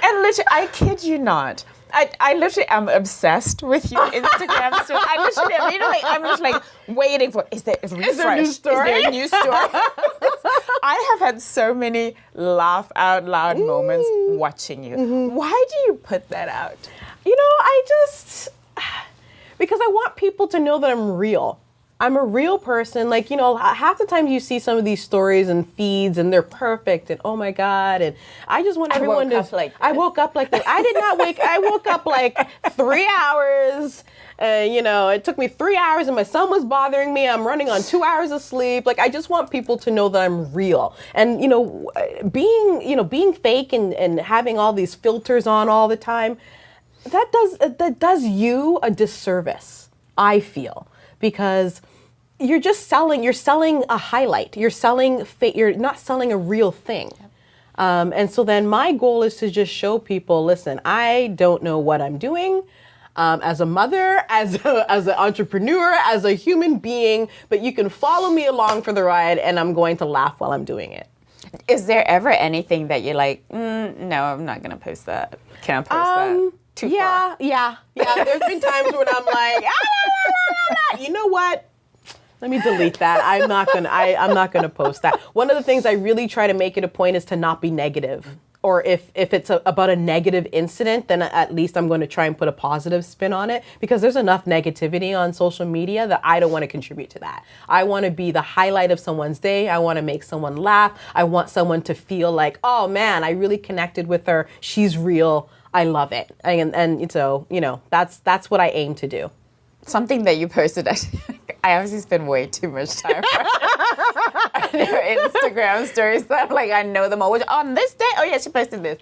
And literally, I kid you not. I literally am obsessed with your Instagram story. I literally am, I'm just like waiting for, is there a refresh? Is there a new story? Is there a new story? I have had so many laugh out loud moments watching you. Mm-hmm. Why do you put that out? Because I want people to know that I'm real. I'm a real person. Like, half the time you see some of these stories and feeds and they're perfect and oh my God. And I just want everyone to. I woke up like this. I did not wake. I woke up like 3 hours. It took me 3 hours and my son was bothering me. I'm running on 2 hours of sleep. Like, I just want people to know that I'm real. And, being fake and having all these filters on all the time, that does you a disservice, I feel, because you're selling a highlight. You're not selling a real thing. And so then my goal is to just show people, listen, I don't know what I'm doing as a mother, as an entrepreneur, as a human being, but you can follow me along for the ride and I'm going to laugh while I'm doing it. Is there ever anything that you're like, no, I'm not going to post that. Can I post that? Too far? Yeah. There's been times when I'm like, you know what? Let me delete that. I'm not gonna post that. One of the things I really try to make it a point is to not be negative. Or if it's about a negative incident, then at least I'm going to try and put a positive spin on it, because there's enough negativity on social media that I don't want to contribute to that. I want to be the highlight of someone's day. I want to make someone laugh. I want someone to feel like, oh man, I really connected with her. She's real. I love it. And so, that's what I aim to do. Something that you posted, I obviously spend way too much time on your Instagram stories. So I'm like, I know them all. On this day, oh yeah, she posted this.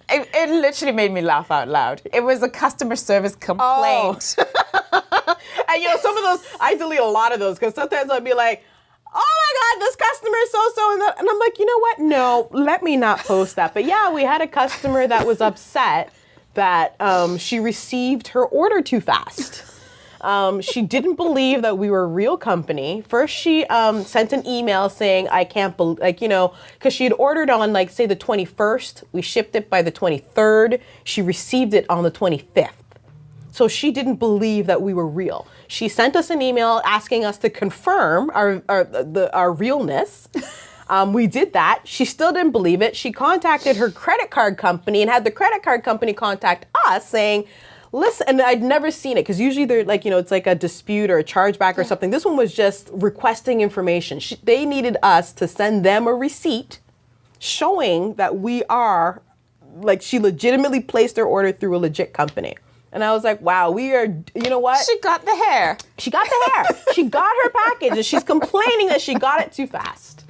It literally made me laugh out loud. It was a customer service complaint. Oh. And some of those, I delete a lot of those, because sometimes I'll be like, oh my God, this customer is so and I'm like, you know what? No, let me not post that. But yeah, we had a customer that was upset that she received her order too fast. She didn't believe that we were a real company. First, she sent an email saying, I can't believe, because she had ordered on, say, the 21st. We shipped it by the 23rd. She received it on the 25th. So she didn't believe that we were real. She sent us an email asking us to confirm our realness. We did that. She still didn't believe it. She contacted her credit card company and had the credit card company contact us saying, listen, and I'd never seen it, because usually they're like, it's like a dispute or a chargeback or something. This one was just requesting information. They needed us to send them a receipt showing that we are, she legitimately placed her order through a legit company. And I was like, wow, we are, you know what? She got the hair. She got the hair. She got her package, and she's complaining that she got it too fast.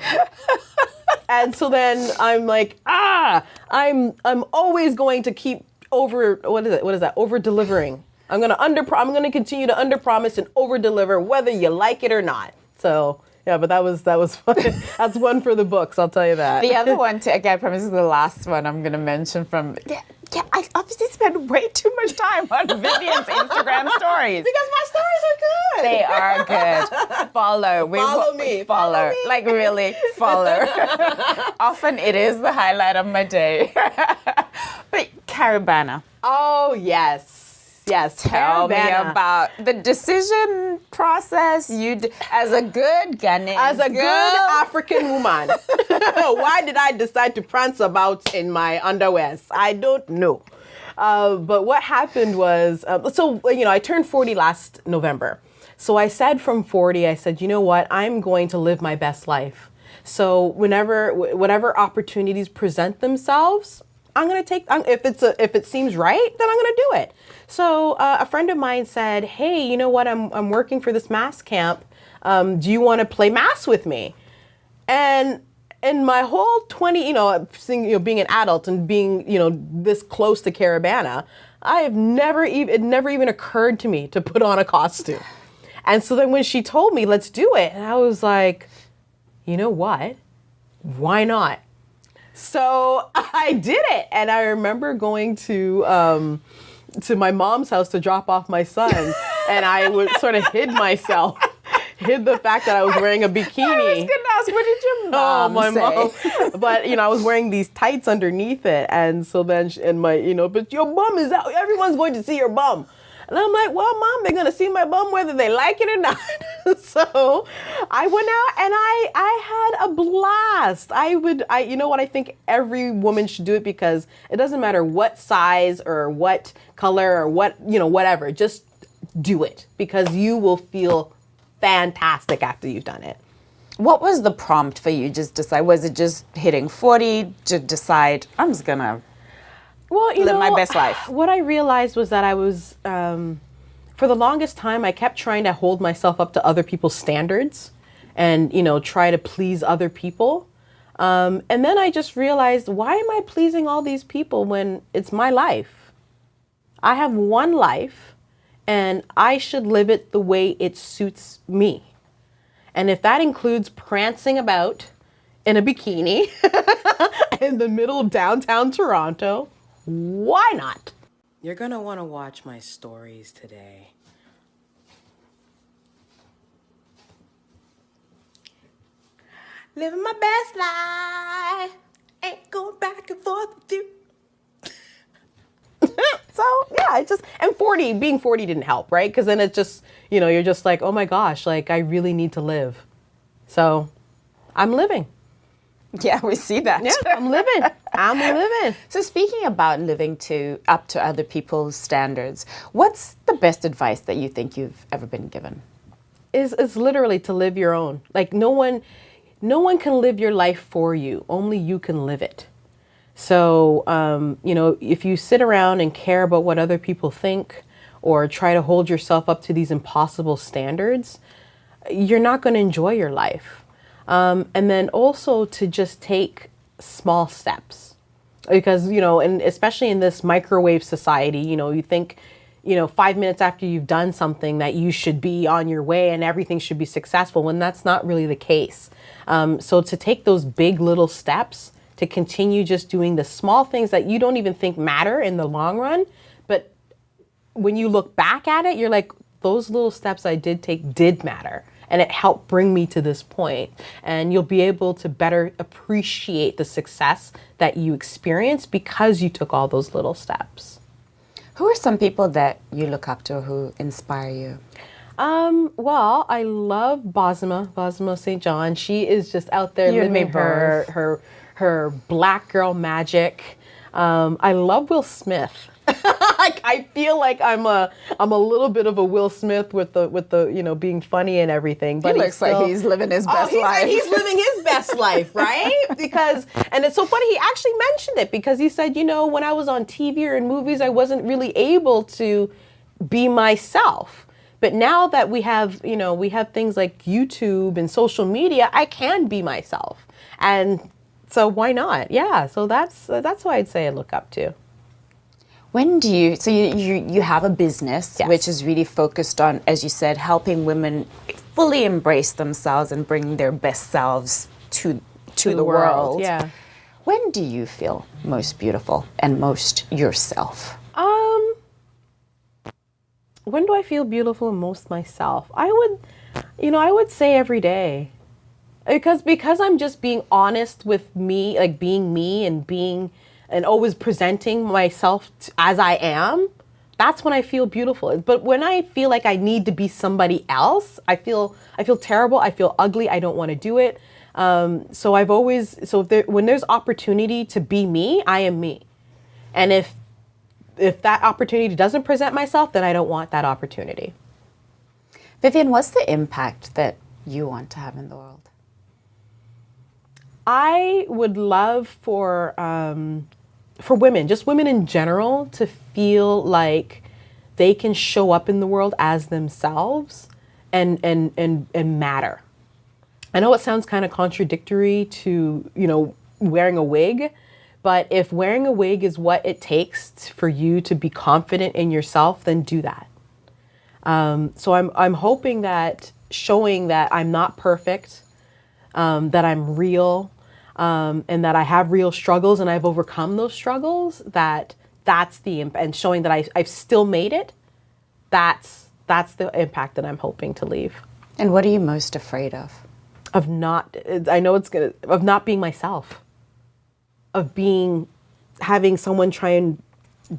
And so then I'm like, I'm always going to keep what is that? Over delivering. I'm gonna continue to under promise and over deliver, whether you like it or not. So yeah, but that was fun. That's one for the books, I'll tell you that. The other one, again, I promise, is the last one I'm gonna mention from. Yeah, I obviously spend way too much time on Vivian's Instagram stories. Because my stories are good. They are good. Follow. Follow me. Follow. Me. Like, really, follow. Often it is the highlight of my day. But Caravana. Oh, yes. Tell me about the decision process you did as a good Ghanaian As a girl. good African woman. Why did I decide to prance about in my underwears? I don't know. But what happened was, I turned 40 last November. So I said from 40, you know what? I'm going to live my best life. So whatever opportunities present themselves, I'm going to take, if it seems right, then I'm going to do it. So a friend of mine said, hey, you know what? I'm working for this mass camp. Do you want to play mass with me? And in my whole 20, being an adult and being, this close to Caravana, it never even occurred to me to put on a costume. And so then when she told me, let's do it, and I was like, you know what? Why not? So I did it. And I remember going to my mom's house to drop off my son. And I would sort of hid the fact that I was wearing a bikini. I was going to ask, what did your mom say? Mom. But, I was wearing these tights underneath it. And so then, but your bum is out. Everyone's going to see your bum. And I'm like, well, Mom, they're going to see my bum whether they like it or not. So I went out and I had a blast. You know what? I think every woman should do it because it doesn't matter what size or what color or what, whatever. Just do it because you will feel fantastic after you've done it. What was the prompt for you? Was it just hitting 40 to decide, I'm just going to live my best life? What I realized was that I was, for the longest time, I kept trying to hold myself up to other people's standards and, try to please other people. And then I just realized, why am I pleasing all these people when it's my life? I have one life and I should live it the way it suits me. And if that includes prancing about in a bikini in the middle of downtown Toronto, why not? You're going to want to watch my stories today. Living my best life. Ain't going back and forth with you. So, yeah, being 40 didn't help, right? Because then it's just, you're just like, oh my gosh, like I really need to live. So I'm living. Yeah, we see that. Yeah, I'm living. So speaking about living up to other people's standards, what's the best advice that you think you've ever been given? Is literally to live your own. Like no one can live your life for you. Only you can live it. So, if you sit around and care about what other people think or try to hold yourself up to these impossible standards, you're not going to enjoy your life. And then also to just take small steps because, and especially in this microwave society, you think, 5 minutes after you've done something that you should be on your way and everything should be successful when that's not really the case. So to take those big little steps to continue just doing the small things that you don't even think matter in the long run. But when you look back at it, you're like, those little steps I did take did matter. And it helped bring me to this point. And you'll be able to better appreciate the success that you experienced because you took all those little steps. Who are some people that you look up to who inspire you? Well, I love Bosma St. John. She is just out there living her black girl magic. I love Will Smith. I feel like I'm a little bit of a Will Smith with the being funny and everything. But he looks like he's living his best life. He's living his best life, right? And it's so funny. He actually mentioned it because he said, when I was on TV or in movies, I wasn't really able to be myself. But now that we have things like YouTube and social media, I can be myself. And so why not? Yeah. So that's who I'd say I look up to. When do you have a business, Yes. which is really focused on, as you said, helping women fully embrace themselves and bring their best selves to the world. Yeah. When do you feel most beautiful and most yourself? When do I feel beautiful and most myself? I would say every day. Because I'm just being honest with me, like being me and always presenting myself as I am, that's when I feel beautiful. But when I feel like I need to be somebody else, I feel terrible, I feel ugly, I don't want to do it. When there's opportunity to be me, I am me. And if that opportunity doesn't present myself, then I don't want that opportunity. Vivian, what's the impact that you want to have in the world? I would love for women, just women in general, to feel like they can show up in the world as themselves and matter. I know it sounds kind of contradictory to, wearing a wig, but if wearing a wig is what it takes for you to be confident in yourself, then do that. So I'm hoping that showing that I'm not perfect, that I'm real, and that I have real struggles and I've overcome those struggles, that's the and showing that I've still made it. That's the impact that I'm hoping to leave. And what are you most afraid of? Of not, I know of not being myself, of having someone try and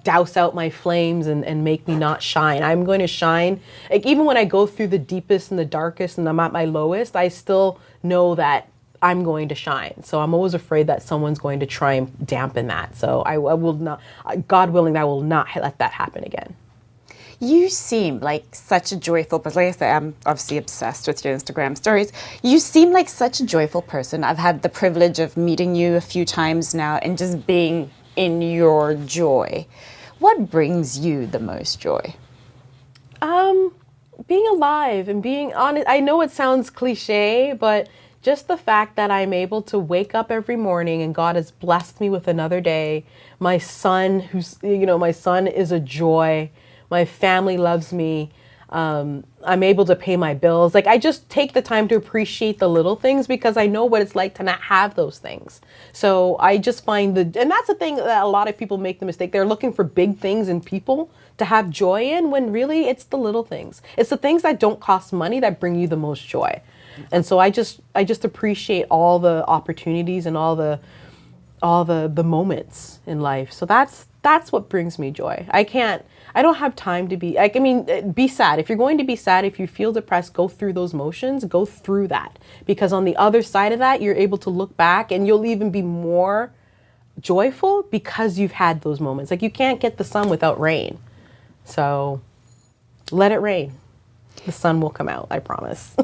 douse out my flames and make me not shine. I'm going to shine. Like, even when I go through the deepest and the darkest and I'm at my lowest, I still know that I'm going to shine. So I'm always afraid that someone's going to try and dampen that. So I will not, God willing, I will not let that happen again. You seem like such a joyful person. Like I said, I'm obviously obsessed with your Instagram stories. You seem like such a joyful person. I've had the privilege of meeting you a few times now and just being in your joy. What brings you the most joy? Being alive and being honest. I know it sounds cliche, but just the fact that I'm able to wake up every morning and God has blessed me with another day. My son, my son is a joy. My family loves me. I'm able to pay my bills. Like, I just take the time to appreciate the little things because I know what it's like to not have those things. So I just find and that's the thing that a lot of people make the mistake. They're looking for big things in people to have joy in, when really it's the little things. It's the things that don't cost money that bring you the most joy. And so I just appreciate all the opportunities and all the moments in life. So that's what brings me joy. I don't have time to be, be sad. If you're going to be sad, if you feel depressed, go through those motions, go through that. Because on the other side of that, you're able to look back and you'll even be more joyful because you've had those moments. Like, you can't get the sun without rain. So let it rain. The sun will come out, I promise.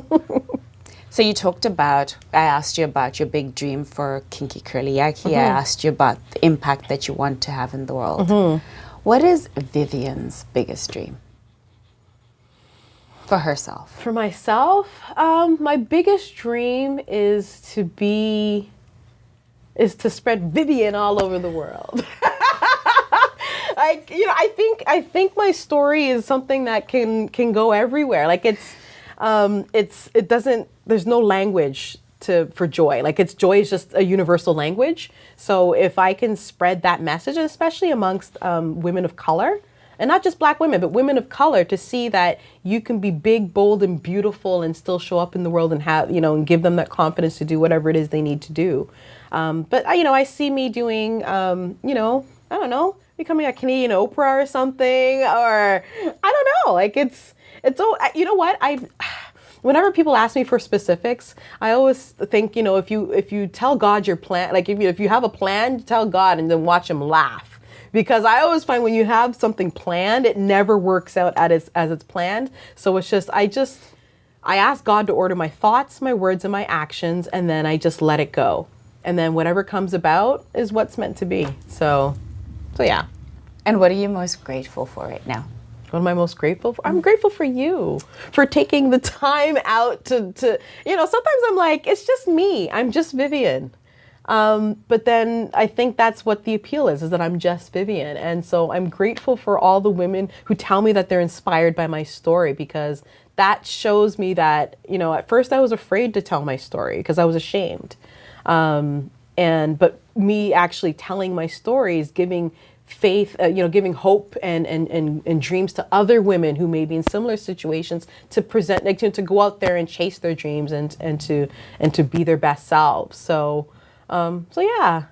So you talked about, I asked you about your big dream for KinkyCurlyYaki. I asked you about the impact that you want to have in the world. What is Vivian's biggest dream for herself? For myself, my biggest dream is to spread Vivian all over the world. I think my story is something that can go everywhere. Like, there's no language for joy. Like, joy is just a universal language. So if I can spread that message, especially amongst women of color, and not just Black women, but women of color, to see that you can be big, bold, and beautiful and still show up in the world and have, and give them that confidence to do whatever it is they need to do. But I see me doing, I don't know, becoming a Canadian Oprah or something, or I don't know. Like, you know what? Whenever people ask me for specifics, I always think, if you tell God your plan, like if you have a plan, tell God and then watch him laugh. Because I always find when you have something planned, it never works out as it's planned. So it's just, I ask God to order my thoughts, my words, and my actions, and then I just let it go. And then whatever comes about is what's meant to be. So yeah. And what are you most grateful for right now? What am I most grateful for? I'm grateful for you, for taking the time out to sometimes I'm like, it's just me. I'm just Vivian. But then I think that's what the appeal is that I'm just Vivian. And so I'm grateful for all the women who tell me that they're inspired by my story, because that shows me that, at first I was afraid to tell my story because I was ashamed. But me actually telling my story is giving faith, giving hope and dreams to other women who may be in similar situations, to present, to go out there and chase their dreams and to be their best selves. So yeah.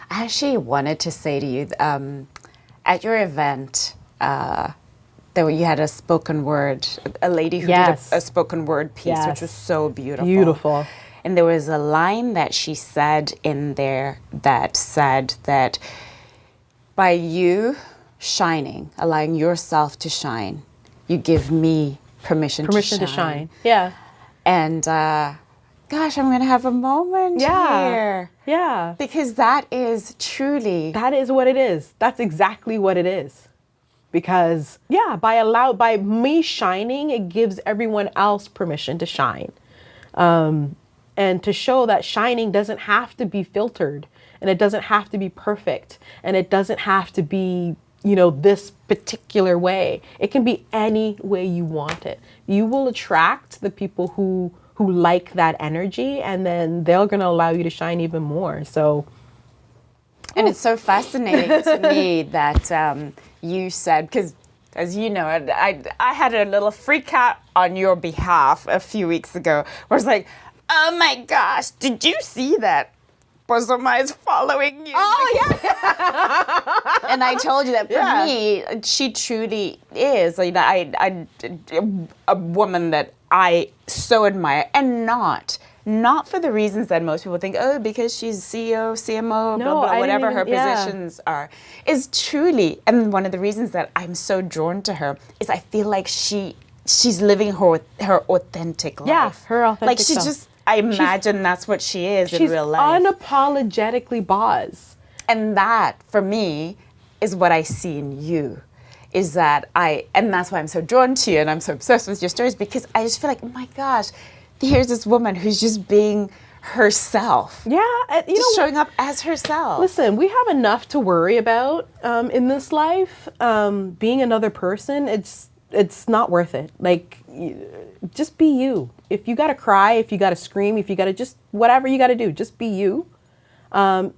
I actually wanted to say to you, at your event, you had a spoken word, a lady who did a spoken word piece, which was so beautiful. Beautiful. And there was a line that she said in there that said that by you shining, allowing yourself to shine, you give me permission to shine. Yeah. And gosh, I'm going to have a moment here. Yeah. Because that is what it is. That's exactly what it is. Because by me shining, it gives everyone else permission to shine. And to show that shining doesn't have to be filtered, and it doesn't have to be perfect, and it doesn't have to be this particular way. It can be any way you want it. You will attract the people who like that energy, and then they're going to allow you to shine even more. So, and it's so fascinating to me that you said, because as you know, I had a little freak out on your behalf a few weeks ago, where it's like, oh my gosh, did you see that? Bozoma is following you. oh yeah. And I told you that for me, she truly is. I a woman that I so admire, and not for the reasons that most people think. Oh, because she's CEO, CMO, No, blah blah, I whatever didn't her even- positions are. Is truly, and one of the reasons that I'm so drawn to her is I feel like she's living her authentic life. Yeah, her authentic Like she's self. just. I imagine that's what she is in real life. She's unapologetically Boz. And that, for me, is what I see in you. Is that and that's why I'm so drawn to you and I'm so obsessed with your stories, because I just feel like, oh my gosh, here's this woman who's just being herself. Yeah, Just showing up as herself. Listen, we have enough to worry about in this life. Being another person, it's not worth it. Like, just be you. If you gotta cry, if you gotta scream, if you gotta just whatever you gotta do, just be you. And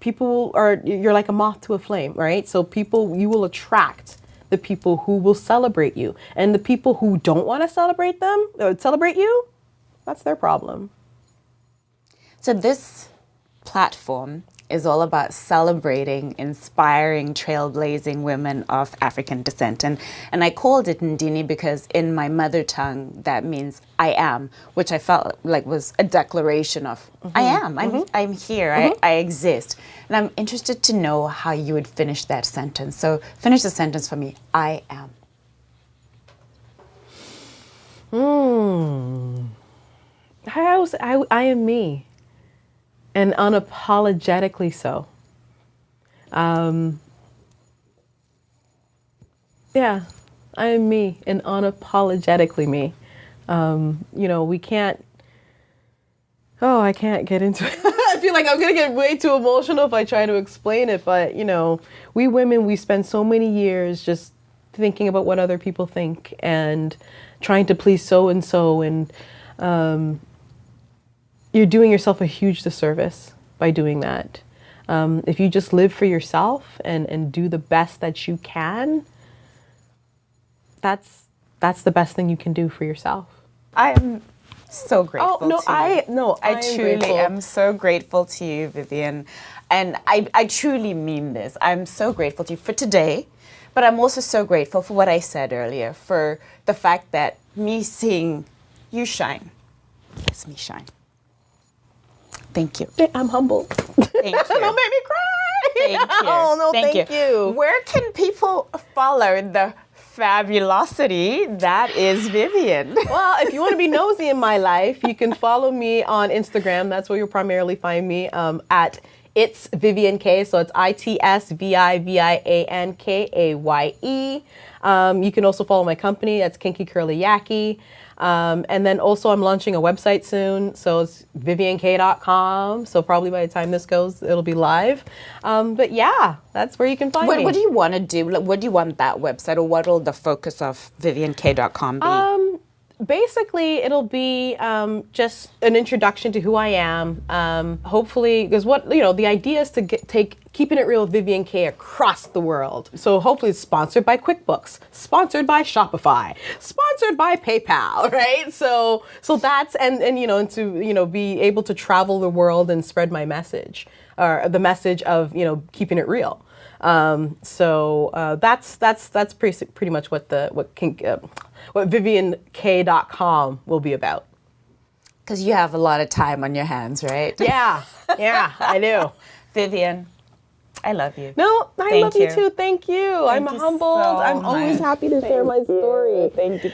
you're like a moth to a flame, right? So you will attract the people who will celebrate you, and the people who don't want to celebrate you, that's their problem. So this platform is all about celebrating, inspiring, trailblazing women of African descent. And I called it Ndini because in my mother tongue, that means I am, which I felt like was a declaration of I am, I'm here, I exist. And I'm interested to know how you would finish that sentence. So finish the sentence for me, I am. I am me. And unapologetically so. Yeah, I am me and unapologetically me. We can't. Oh, I can't get into it. I feel like I'm gonna get way too emotional if I try to explain it. But we women, we spend so many years just thinking about what other people think and trying to please so and so, and you're doing yourself a huge disservice by doing that. If you just live for yourself and do the best that you can, that's the best thing you can do for yourself. I am so grateful to you. I truly grateful. am so grateful to you, Vivian. And I truly mean this. I'm so grateful to you for today, but I'm also so grateful for what I said earlier, for the fact that me seeing you shine lets me shine. Thank you. I'm humbled. Thank you. Don't make me cry. Thank you. Oh, no, thank you. Where can people follow the fabulosity that is Vivian? Well, if you want to be nosy in my life, you can follow me on Instagram. That's where you'll primarily find me at It's Vivian Kaye. So it's ITSVIVIANKAYE. You can also follow my company. That's KinkyCurlyYaki. And then also I'm launching a website soon. So it's viviankaye.com. So probably by the time this goes, it'll be live. But yeah, that's where you can find me. What do you want to do? Like, what do you want that website, or what will the focus of viviankaye.com be? Basically, it'll be just an introduction to who I am. Hopefully, because the idea is to take Keeping It Real with Vivian Kaye across the world. So hopefully it's sponsored by QuickBooks, sponsored by Shopify, sponsored by PayPal, right? So that's, and to be able to travel the world and spread my message, or the message of, keeping it real. So that's pretty much what VivianKaye.com will be about. Because you have a lot of time on your hands, right? Yeah, I do. Vivian, I love you. No, I love you too. Thank you. I'm you humbled. so I'm always much. happy to share my story. Thank you.